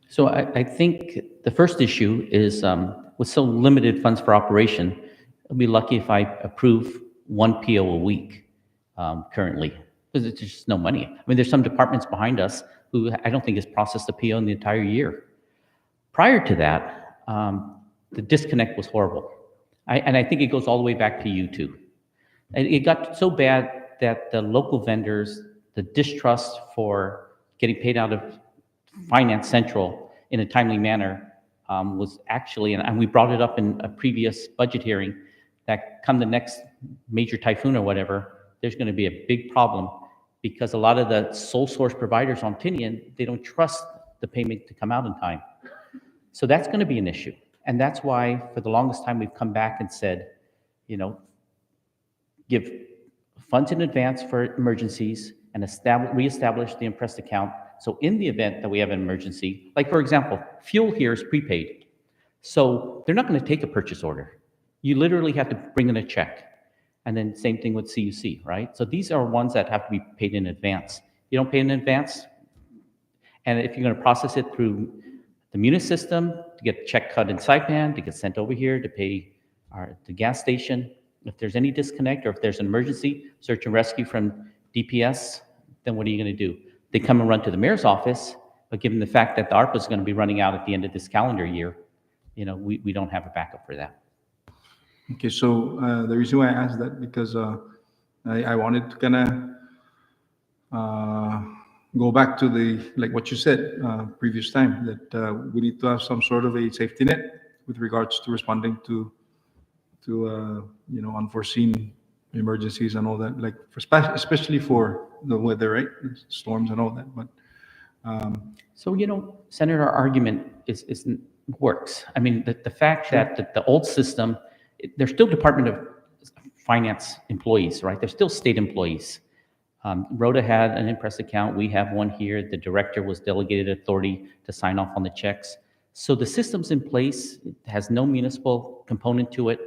So I think the first issue is with so limited funds for operation, I'll be lucky if I approve one PO a week currently, because it's just no money. I mean, there's some departments behind us who I don't think has processed a PO in the entire year. Prior to that, the disconnect was horrible. And I think it goes all the way back to you two. And it got so bad that the local vendors, the distrust for getting paid out of Finance Central in a timely manner was actually, and we brought it up in a previous budget hearing, that come the next major typhoon or whatever, there's going to be a big problem because a lot of the sole source providers on Tinian, they don't trust the payment to come out in time. So that's going to be an issue. And that's why for the longest time we've come back and said, give funds in advance for emergencies and reestablish the impressed account. So in the event that we have an emergency, like for example, fuel here is prepaid. So they're not going to take a purchase order. You literally have to bring in a check. And then same thing with CUC, right? So these are ones that have to be paid in advance. You don't pay in advance, and if you're going to process it through the Munis system to get the check cut in Saipan, to get sent over here to pay the gas station. If there's any disconnect or if there's an emergency, search and rescue from DPS, then what are you going to do? They come and run to the mayor's office, but given the fact that the ARPA is going to be running out at the end of this calendar year, we don't have a backup for that. Okay, so the reason why I asked that because I wanted to kind of go back to like what you said previous time, that we need to have some sort of a safety net with regards to responding to unforeseen emergencies and all that, like especially for the weather, right? Storms and all that. But So, Senator, our argument works. I mean, the fact that the old system, they're still Department of Finance employees, right? They're still state employees. Rhoda had an Impress account. We have one here. The director was delegated authority to sign off on the checks. So the system's in place. It has no municipal component to it.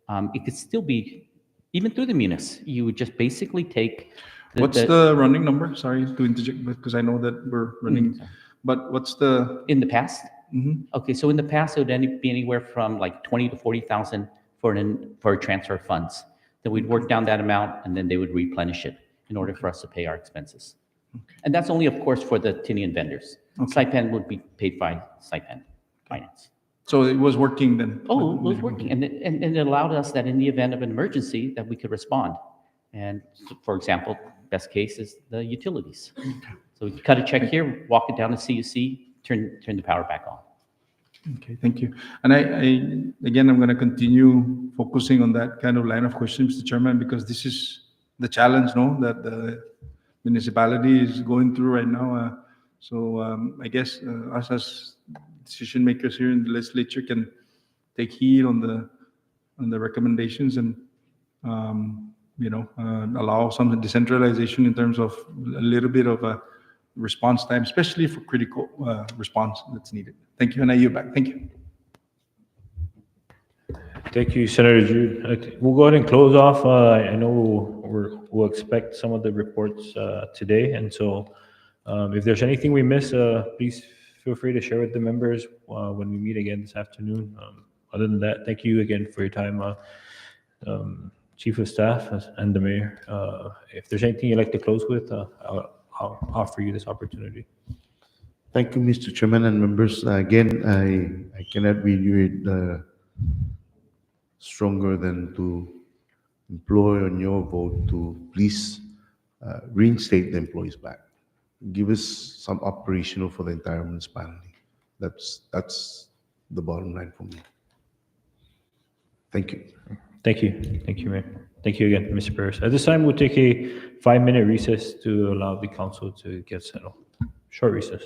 It could still be, even through the munis, you would just basically take. What's the running number? Sorry to interject, because I know that we're running. But what's the in the past? Mhm. Okay, so in the past, it would be anywhere from like 20 to 40,000 for a transfer of funds. Then we'd work down that amount, and then they would replenish it in order for us to pay our expenses. And that's only, of course, for the Tinian vendors. Saipan would be paid by Saipan Finance. So it was working then? Oh, it was working, and it allowed us that in the event of an emergency, that we could respond. And so, for example, best case is the utilities. So we cut a check here, walk it down to CUC, turn the power back on. Okay, thank you. And I again, I'm going to continue focusing on that kind of line of questions, Mr. Chairman, because this is the challenge, no, that the municipality is going through right now. I guess us as decision makers here in the legislature can take heed on the recommendations and allow some decentralization in terms of a little bit of a response time, especially for critical response that's needed. Thank you, and I yield back. Thank you. Thank you, Senator Jude. We'll go ahead and close off. I know we'll expect some of the reports today, and so if there's anything we miss, please feel free to share with the members when we meet again this afternoon. Other than that, thank you again for your time, Chief of Staff and the Mayor. If there's anything you'd like to close with, I'll offer you this opportunity. Thank you, Mr. Chairman and members. Again, I cannot reiterate stronger than to implore on your vote to please reinstate the employees back. Give us some operational for the entire municipality. That's the bottom line for me. Thank you. Thank you. Thank you, Mayor. Thank you again, Mr. Perez. At this time, we'll take a 5-minute recess to allow the council to get settled. Short recess.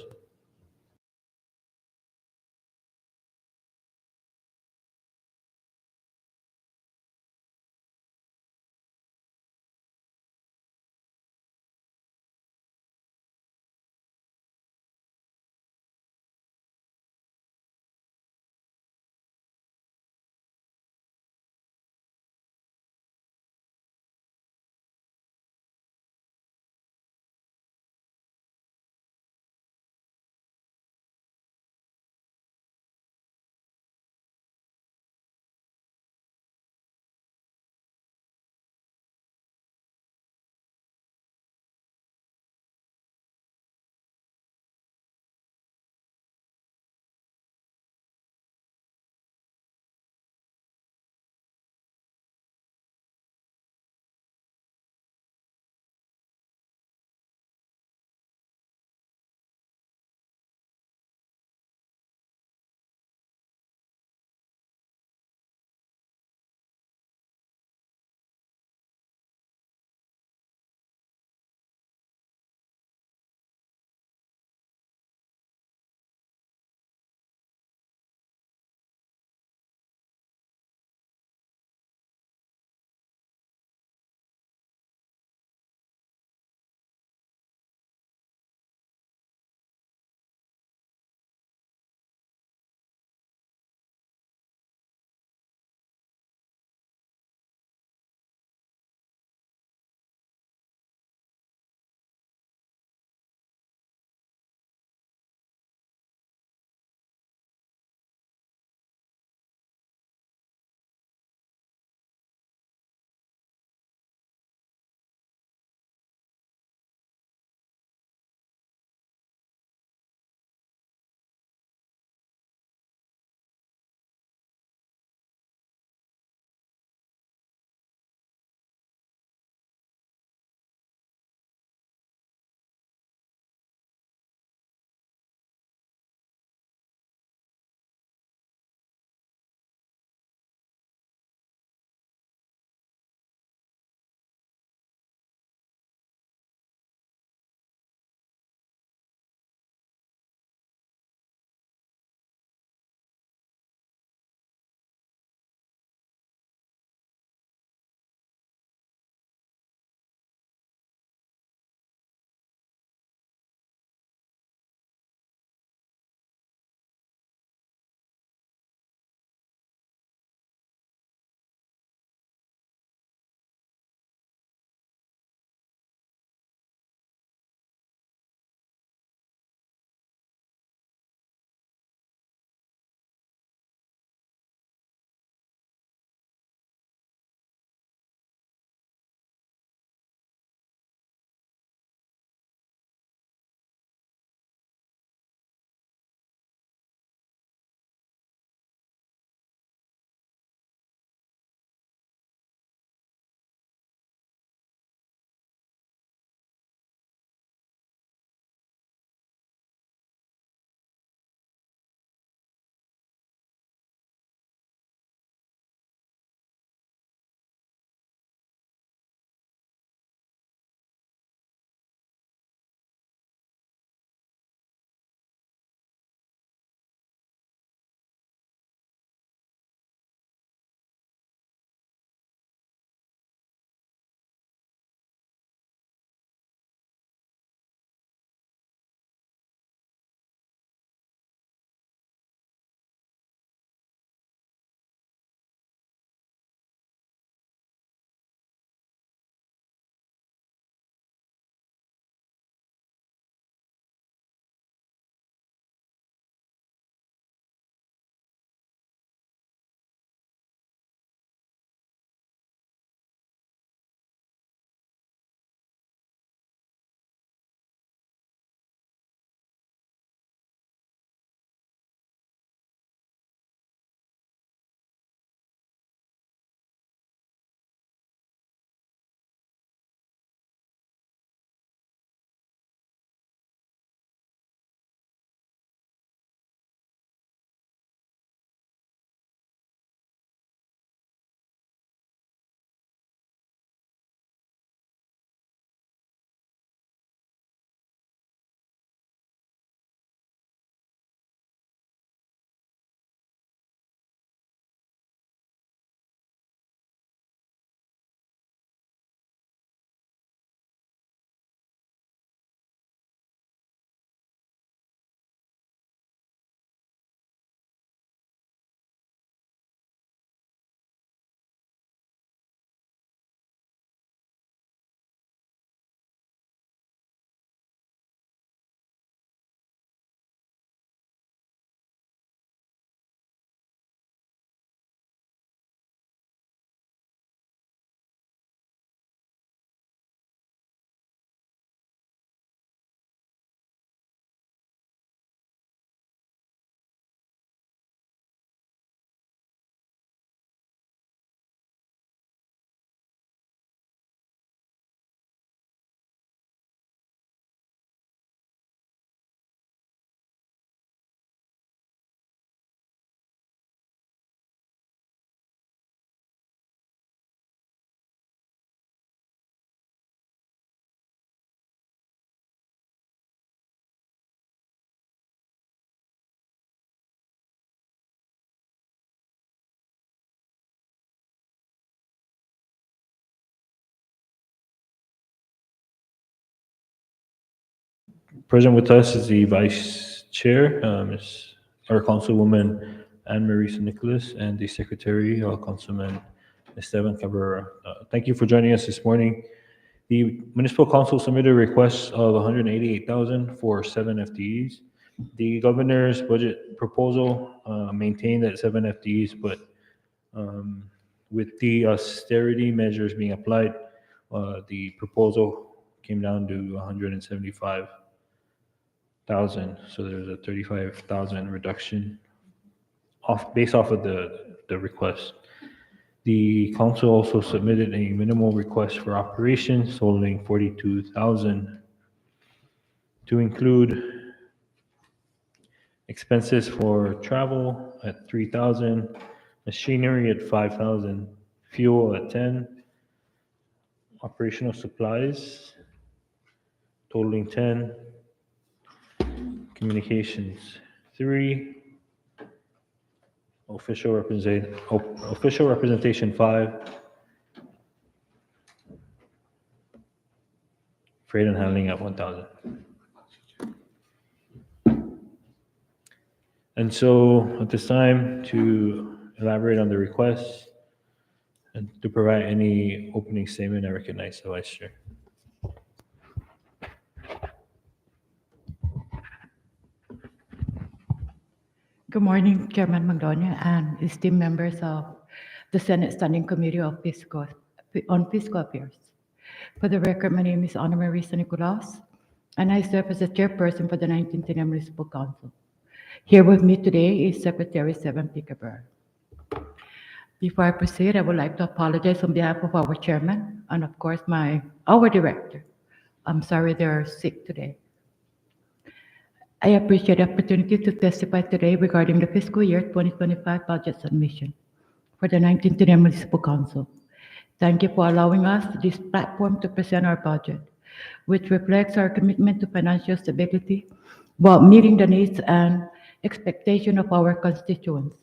Present with us is the Vice Chair, Ms. or Councilwoman Anne Marie Nicholas, and the Secretary, Councilman Esteban Cabrera. Thank you for joining us this morning. The Municipal Council submitted a request of 188,000 for 7 FTEs. The governor's budget proposal maintained at 7 FTEs, but with the austerity measures being applied, the proposal came down to 175,000. So there's a 35,000 reduction based off of the request. The council also submitted a minimal request for operations totaling 42,000 to include expenses for travel at 3,000, machinery at 5,000, fuel at 10, operational supplies totaling 10, communications 3, official representation 5, freight and handling at 1,000. And so at this time, to elaborate on the request and to provide any opening statement, I recognize the Vice Chair. Good morning, Chairman Magdonia and esteemed members of the Senate Standing Committee on Fiscal Affairs. For the record, my name is Ana Maria Nicolas, and I serve as the chairperson for the 19th Tinian Municipal Council. Here with me today is Secretary Sen FA Budget. Before I proceed, I would like to apologize on behalf of our chairman and of course our director. I'm sorry they're sick today. I appreciate the opportunity to testify today regarding the fiscal year 2025 budget submission for the 19th Tinian Municipal Council. Thank you for allowing us this platform to present our budget, which reflects our commitment to financial stability while meeting the needs and expectations of our constituents.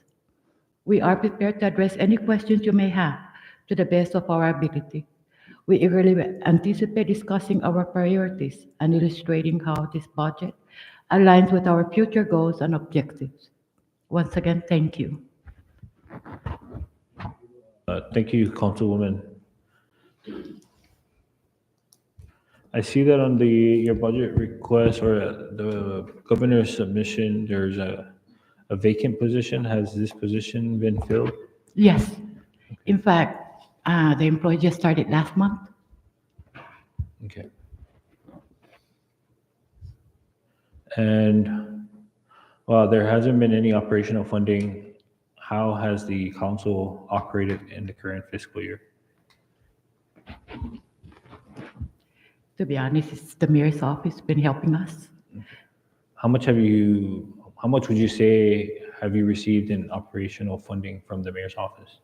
We are prepared to address any questions you may have to the best of our ability. We eagerly anticipate discussing our priorities and illustrating how this budget aligns with our future goals and objectives. Once again, thank you. Thank you, Councilwoman. I see that on your budget request or the governor's submission, there's a vacant position. Has this position been filled? Yes. In fact, the employee just started last month. Okay. And while there hasn't been any operational funding, how has the council operated in the current fiscal year? To be honest, it's the mayor's office been helping us. How much would you say have you received in operational funding from the mayor's office?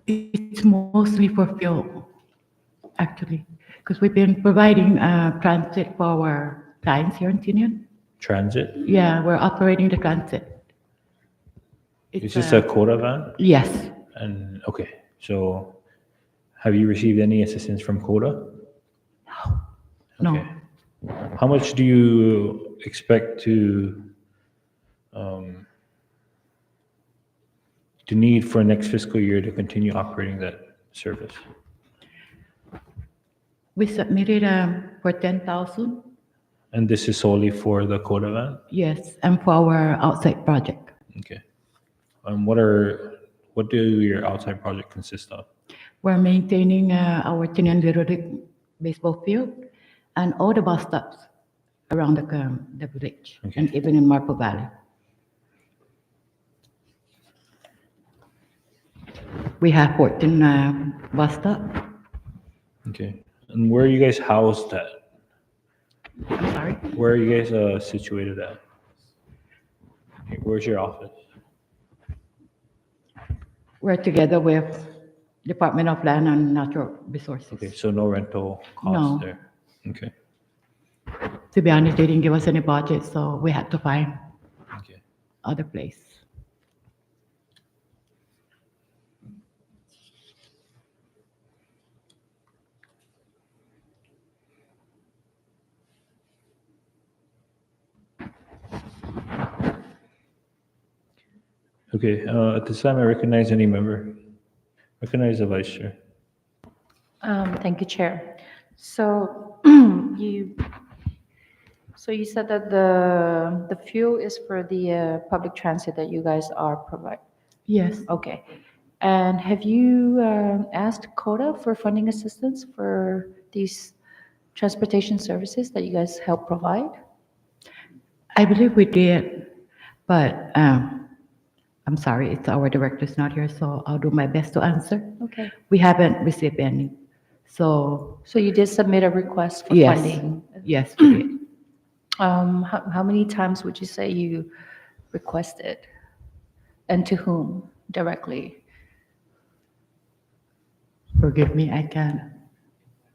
It's mostly for fuel, actually, because we've been providing transit for our clients here in Tinian. Transit? Yeah, we're operating the transit. Is this a quota van? Yes. And okay, so have you received any assistance from quota? No. Okay. How much do you expect to need for next fiscal year to continue operating that service? We submitted for 10,000. And this is solely for the quota van? Yes, and for our outside project. Okay. What do your outside project consist of? We're maintaining our Tinian Little League baseball field and all the bus stops around the village, Okay. and even in Marple Valley. We have 14 bus stops. Okay. And where are you guys housed at? I'm sorry. Where are you guys situated at? Where's your office? We're together with Department of Land and Natural Resources. Okay, so no rental costs No. there. Okay. To be honest, they didn't give us any budget, so we had to find Okay. other place. Okay, at this time, I recognize any member. Recognize the vice chair. Thank you, Chair. So you, so you said that the fuel is for the public transit that you guys are provide. Yes, Okay. And have you asked CODA for funding assistance for these transportation services that you guys help provide? I believe we did, but I'm sorry, it's our director's not here, so I'll do my best to answer. Okay. We haven't received any. So, So you did submit a request for yes, funding. yes, we did. How many times would you say you requested? And to whom directly? Forgive me, I can't.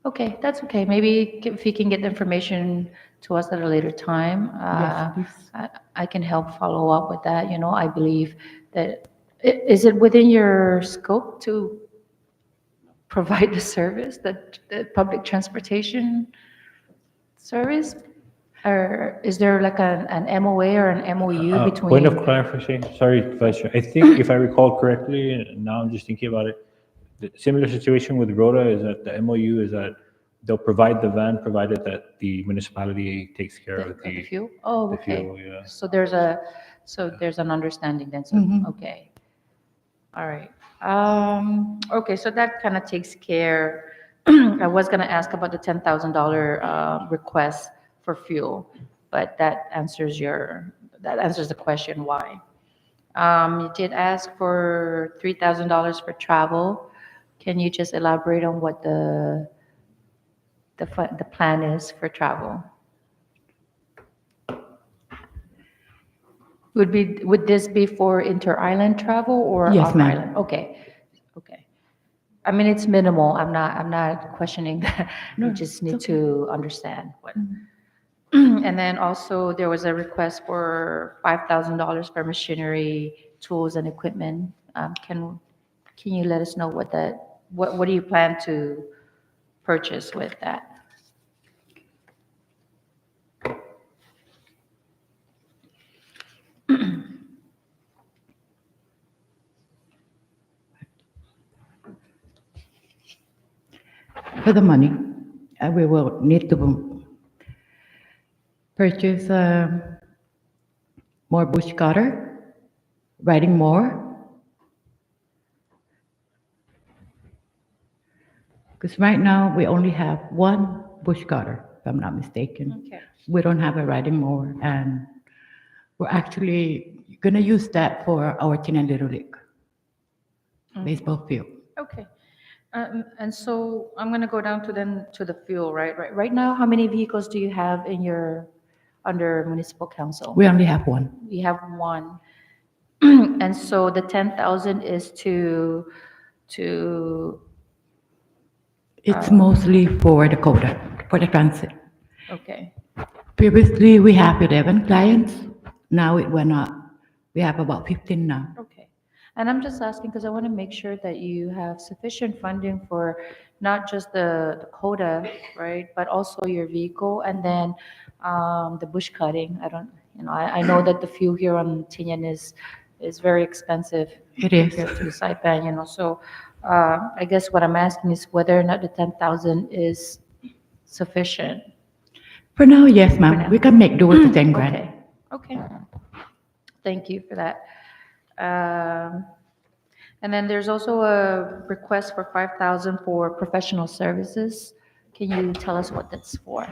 Okay, that's okay. Maybe if you can get the information to us at a later time, Yes, please. I can help follow up with that. You know, I believe that, is it within your scope to provide the service, the public transportation service? Or is there like an MOA or an MOU between? Point of clarification, sorry, Vice Chair. I think if I recall correctly, and now I'm just thinking about it, the similar situation with Rhoda is that the MOU is that they'll provide the van provided that the municipality takes care of The the fuel? Oh, the okay. fuel, yeah. So there's an understanding then, so, okay. All right. Okay, so that kind of takes care. I was gonna ask about the $10,000 request for fuel, but that answers the question why. You did ask for $3,000 for travel. Can you just elaborate on what the plan is for travel? Would this be for inter-island travel or Yes, ma'am. off-island? Okay, okay. I mean, it's minimal. I'm not questioning that. No, We just it's need okay. to understand what. And then also there was a request for $5,000 for machinery, tools and equipment. Can you let us know what do you plan to purchase with that? For the money, we will need to purchase more bush cutter, riding more. Because right now, we only have one bush cutter, if I'm not mistaken. Okay. We don't have a riding mower, and we're actually gonna use that for our Tinian Little League baseball field. Okay. And so I'm going to go down to the fuel, right? Right now, how many vehicles do you have under municipal council? We only have one. We have one. And so the 10,000 is to, It's mostly for the CODA, for the transit. okay. Previously, we have 11 clients. Now it went up. We have about 15 now. Okay. And I'm just asking because I want to make sure that you have sufficient funding for not just the CODA, right, but also your vehicle and then the bush cutting. I know that the fuel here on Tinian is very expensive. It is. Compared to the Saipan, so I guess what I'm asking is whether or not the 10,000 is sufficient. For now, yes, For ma'am. now. We can make do with the 10 grand. Okay. Thank you for that. And then there's also a request for 5,000 for professional services. Can you tell us what that's for?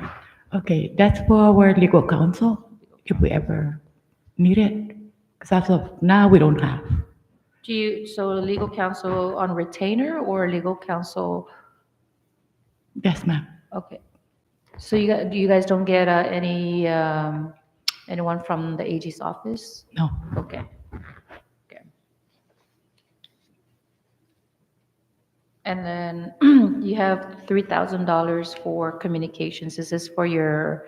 Okay, that's for our legal counsel, if we ever need it. Because as of now, we don't have. So legal counsel on retainer or legal counsel? Yes, ma'am. Okay. So you guys don't get anyone from the AG's office? No. Okay. Okay. And then you have $3,000 for communications. Is this for your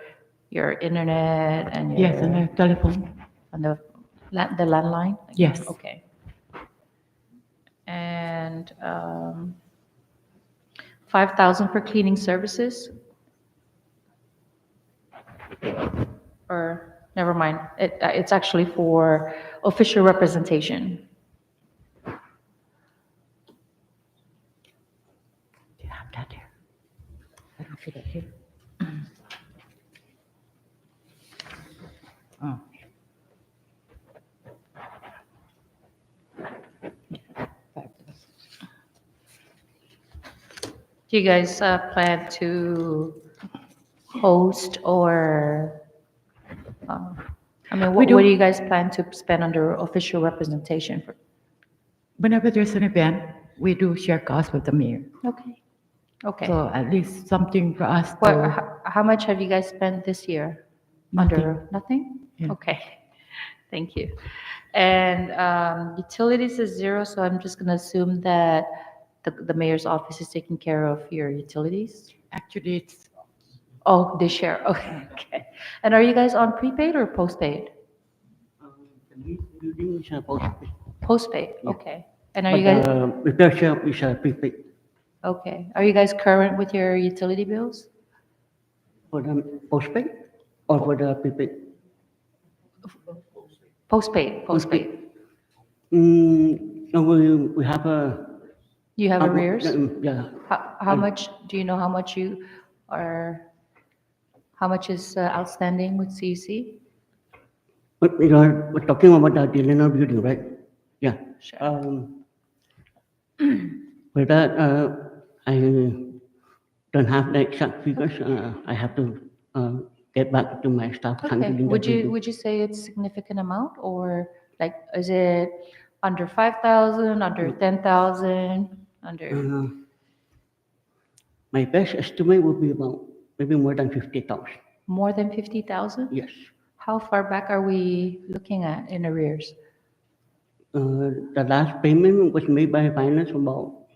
internet and your? Yes, and the telephone. On the landline? Yes. Okay. And 5,000 for cleaning services? Or Never mind. It's actually for official representation. Do you have that here? I don't see that here. Oh. Do you guys plan to host or, I mean, what do. do you guys plan to spend under official representation for? Whenever there's an event, we do share costs with the mayor. Okay. Okay. So at least something for us What, to, how much have you guys spent this year? Under nothing? Yeah. Okay, thank you. And utilities is zero, so I'm just gonna assume that the mayor's office is taking care of your utilities? actually, it's, Oh, they share, okay, okay. And are you guys on prepaid or postpaid? Postpaid, okay. And are you guys, Repair shop is prepaid okay, are you guys current with your utility bills? for the postpaid or for the prepaid? Postpaid, postpaid. No, we have a. You have arrears? Yeah, How much, do you know how much you are, how much is outstanding with CEC? but we're talking about the Tinian building, right? Yeah. Sure. For that, I don't have the exact figures. I have to get back to my staff Okay, handling the would building. you say it's significant amount, or like, is it under 5,000, under 10,000, under, My best estimate would be about maybe more than 50,000. more than 50,000? Yes. How far back are we looking at in arrears? The last payment was made by finance about,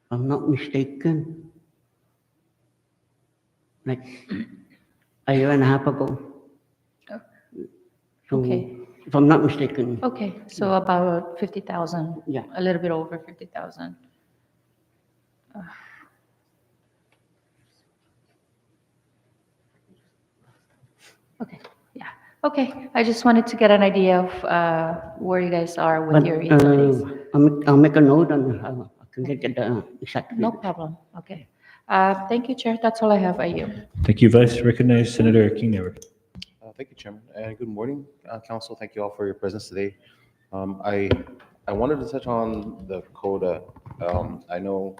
if I'm not mistaken, like a year and a half ago. So, Okay. if I'm not mistaken. Okay, so about 50,000? Yeah. A little bit over 50,000. Okay, yeah, okay. I just wanted to get an idea of where you guys are with But your utilities. I'll make a note and I can get the exact. No figures. problem, okay. Thank you, Chair, that's all I have. You. Thank you, Vice. Recognize Senator King-Never. Thank you, Chairman, and good morning, Council. Thank you all for your presence today. I wanted to touch on the CODA. I know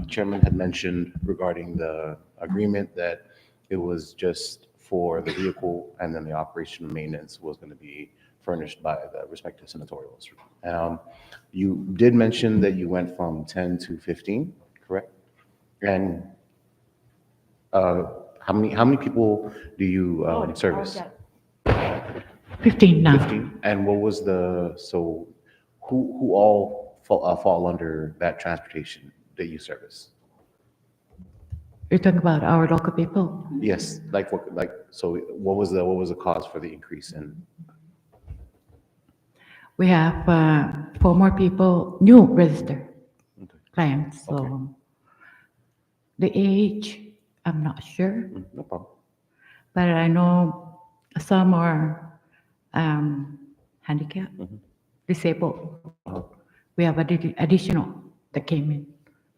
Chairman had mentioned regarding the agreement that it was just for the vehicle, and then the operation and maintenance was going to be furnished by the respective senatorials. You did mention that you went from 10 to 15, correct? And how many people do you service? 15 now. 15. And what was so who all fall under that transportation that you service? You're talking about our local people. Yes, so what was the cause for the increase in? We have 4 more people, new registered clients. So Okay. the age, I'm not sure, No problem. but I know some are handicapped, disabled. We have additional that came in.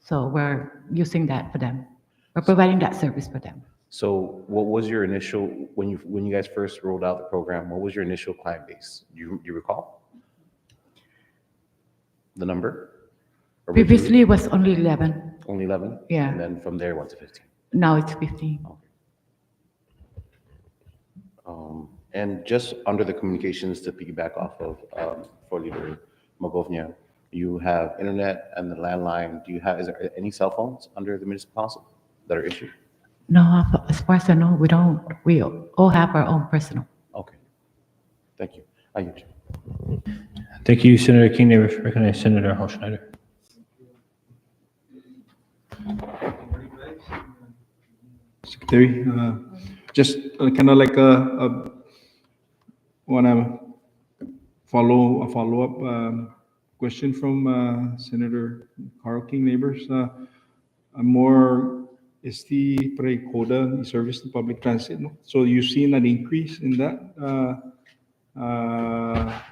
So we're using that for them. We're providing that service for them. So what was your initial, when you guys first rolled out the program, what was your initial client base? Do you recall? The number? Originally? Previously it was only 11. Only 11? Yeah. And then from there it went to 15. Now it's 15. And just under the communications to piggyback off of for Leader Magovnia, you have internet and the landline. Is there any cell phones under the municipality that are issued? No, as far as I know, we don't. We all have our own personal. Okay. Thank you. Ayuch. Thank you, Senator King-Never. Recognize Senator Schneider. Secretary, just kind of like want to follow-up question from Senator Carl King Neighbors. I'm more ST pre quota service to public transit. No? So you've seen an increase in that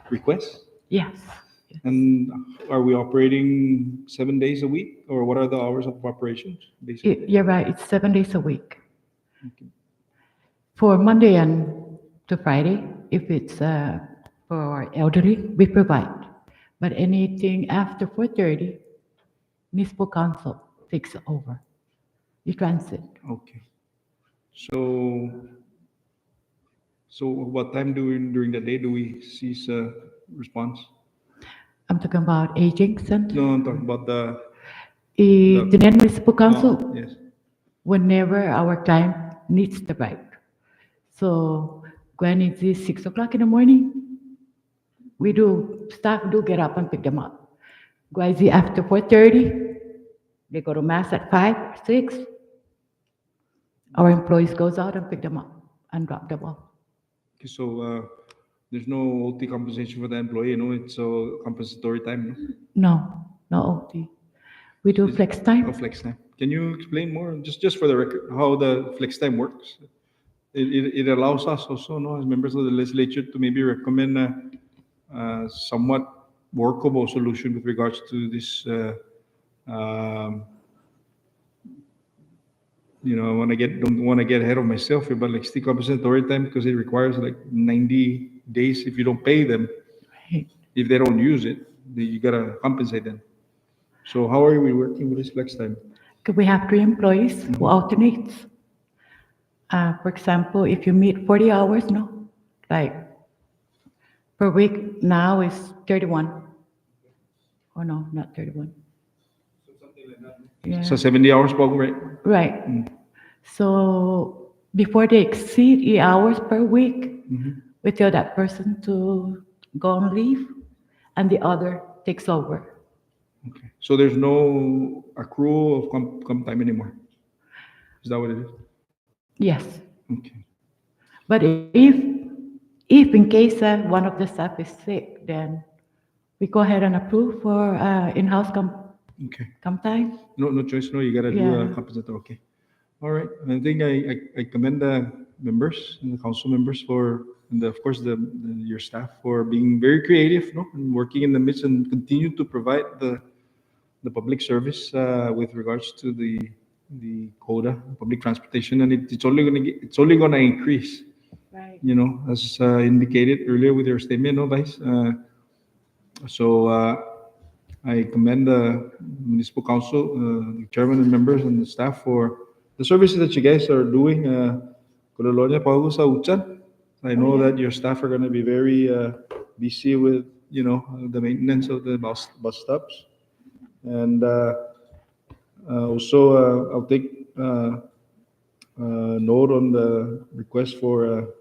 request? Yes. And are we operating 7 days a week, or what are the hours of operations? Basically? You're right, it's 7 days a week. For Monday and to Friday, if it's for elderly, we provide. But anything after 4:30, municipal council takes over. The transit. Okay. So what time during the day do we cease response? I'm talking about aging center. No, I'm talking about the Tinian Municipal Council, yes. whenever our client needs the ride. So when it is 6 o'clock in the morning, staff do get up and pick them up. Guys, after 4:30, they go to mass at 5 or 6. Our employees goes out and pick them up and drop them off. Okay, so there's no OT compensation for the employee, no? It's compensatory time, no? No OT. We do flex time. Oh, flex time. Can you explain more, just for the record, how the flex time works? It allows us also, no, as members of the legislature, to maybe recommend a somewhat workable solution with regards to this. I don't want to get ahead of myself here, but like stick compensatory time, because it requires like 90 days if you don't pay them. Right. If they don't use it, you gotta compensate them. So how are we working with this flex time? We have 3 employees who alternates. For example, if you meet 40 hours, no, like per week now is 31. Oh no, not 31. So something like that. Yeah. So 70 hours, right? Right. So before they exceed 8 hours per week, we tell that person to go on leave, and the other takes over. Okay. So there's no accrual of comp time anymore. Is that what it is? Yes. Okay. But if in case one of the staff is sick, then we go ahead and approve for in-house Okay. comp time. No choice. No, you gotta do Yeah. a compensatory. Okay. All right. I think I commend the members and the council members and of course your staff for being very creative, no, and working in the midst and continue to provide the public service with regards to the quota, public transportation, and it's only gonna increase. Right. As indicated earlier with your statement, no, Vice. So I commend the municipal council, the chairman and members and the staff for the services that you guys are doing. Kololonia, Paulo sa Uchan. I know that your staff are going to be very busy with, the maintenance of the bus stops. And also, I'll take note on the request for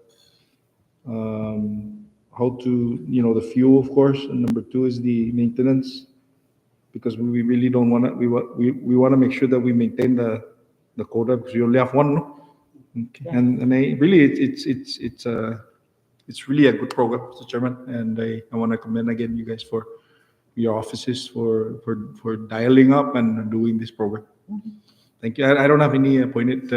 how to, the fuel, of course, and number 2 is the maintenance, because we really don't want to, we want to make sure that we maintain the quota, because we only have one, no? Okay. Yeah. And I really, it's really a good program, Mr. Chairman, and I want to commend again you guys for your offices for dialing up and doing this program. Thank you. I don't have any pointed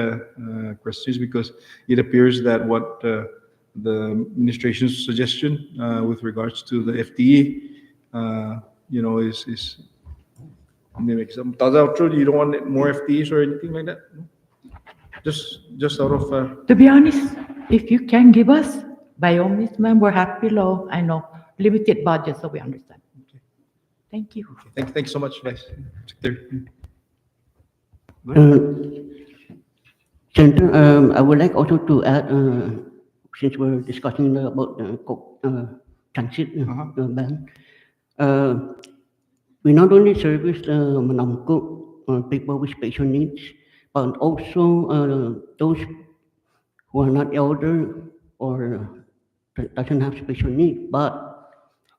questions, because it appears that what the administration's suggestion with regards to the FTE, is maybe some you don't want more FTEs or anything like that? No? Just out of To be honest, if you can give us, by all means, ma'am, we're happy low. I know, limited budget, so we understand. Okay. Thank you. Thank you so much, Vice Secretary. Senator, I would like also to add, since we're discussing about the transit ban, we not only service Manamco people with special needs, but also those who are not elder or doesn't have special needs, but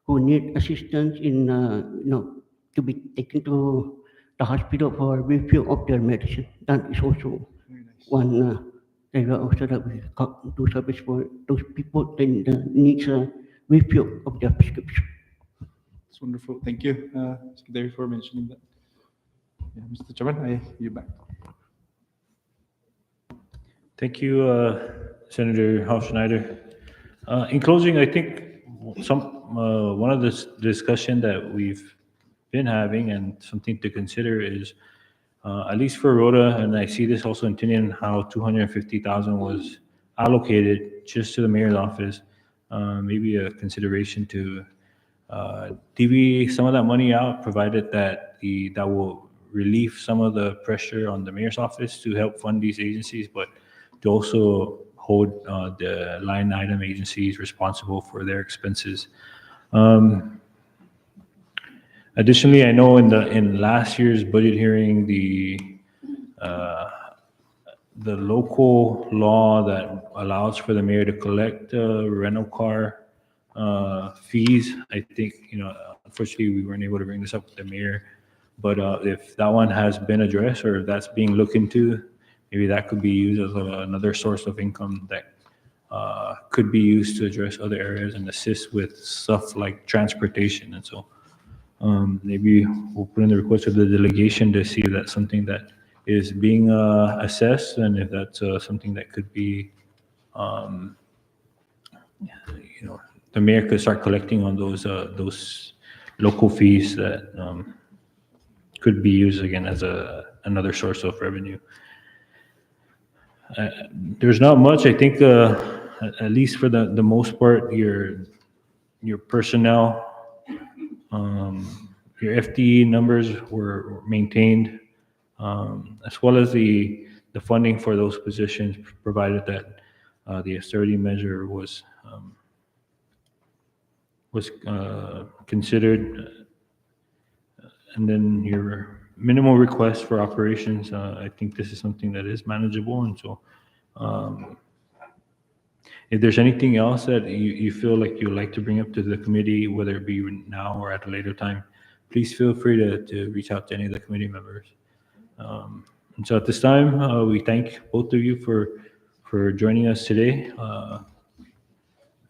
who need assistance in, to be taken to the hospital for refill of their medicine. That is also one area also that we do service for those people that needs a refill of their prescription. It's wonderful. Thank you, Secretary, for mentioning that. Yeah, Mr. Chairman, you back. Thank you, Senator Hofschneider. In closing, I think one of the discussion that we've been having and something to consider is, at least for Rhoda, and I see this also in Tinian, how 250,000 was allocated just to the mayor's office. Maybe a consideration to divvy some of that money out, provided that that will relieve some of the pressure on the mayor's office to help fund these agencies, but to also hold the line item agencies responsible for their expenses. Additionally, I know in last year's budget hearing, the local law that allows for the mayor to collect rental car fees, I think, unfortunately, we weren't able to bring this up with the mayor, but if that one has been addressed or if that's being looked into, maybe that could be used as another source of income that could be used to address other areas and assist with stuff like transportation. And so maybe we'll put in the request of the delegation to see if that's something that is being assessed, and if that's something that could be, the mayor could start collecting on those local fees that could be used again as another source of revenue. There's not much, I think, at least for the most part, your personnel, your FTE numbers were maintained, as well as the funding for those positions, provided that the austerity measure was considered. And then your minimal request for operations, I think this is something that is manageable. And so if there's anything else that you feel like you'd like to bring up to the committee, whether it be now or at a later time, please feel free to reach out to any of the committee members. And so at this time, we thank both of you for joining us today.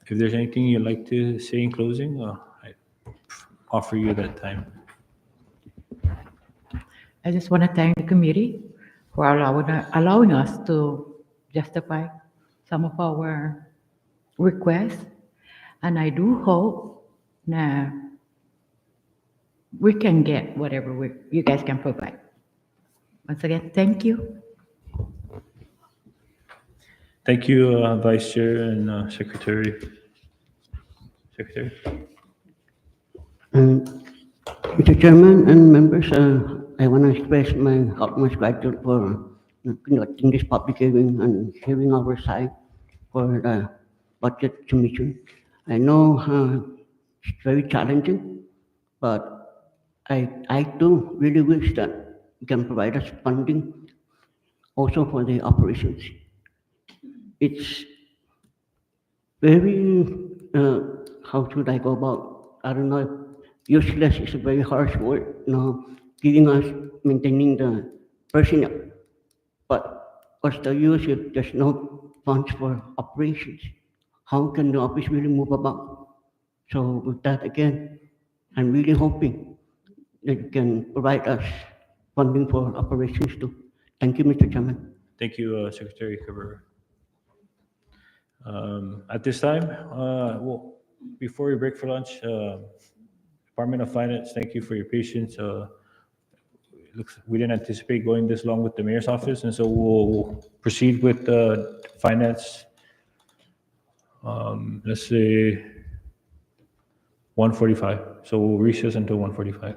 If there's anything you'd like to say in closing, I offer you that time. I just want to thank the committee for allowing us to justify some of our requests. And I do hope that we can get whatever you guys can provide. Once again, thank you. Thank you, Vice Chair and Secretary. Secretary. Mr. Chairman and members, I want to express my utmost gratitude for conducting this public hearing and hearing our side for the Budget Commission. I know it's very challenging, but I do really wish that you can provide us funding also for the operations. It's very, how should I go about, I don't know, useless is a very harsh word, giving us, maintaining the personnel. But what's the use if there's no funds for operations? How can the office really move about? So with that, again, I'm really hoping that you can provide us funding for operations too. Thank you, Mr. Chairman. Thank you, Secretary Cabrera. At this time, well, before we break for lunch, Department of Finance, thank you for your patience. We didn't anticipate going this long with the mayor's office, and so we'll proceed with finance. Let's say 1:45. So we'll recess until 1:45.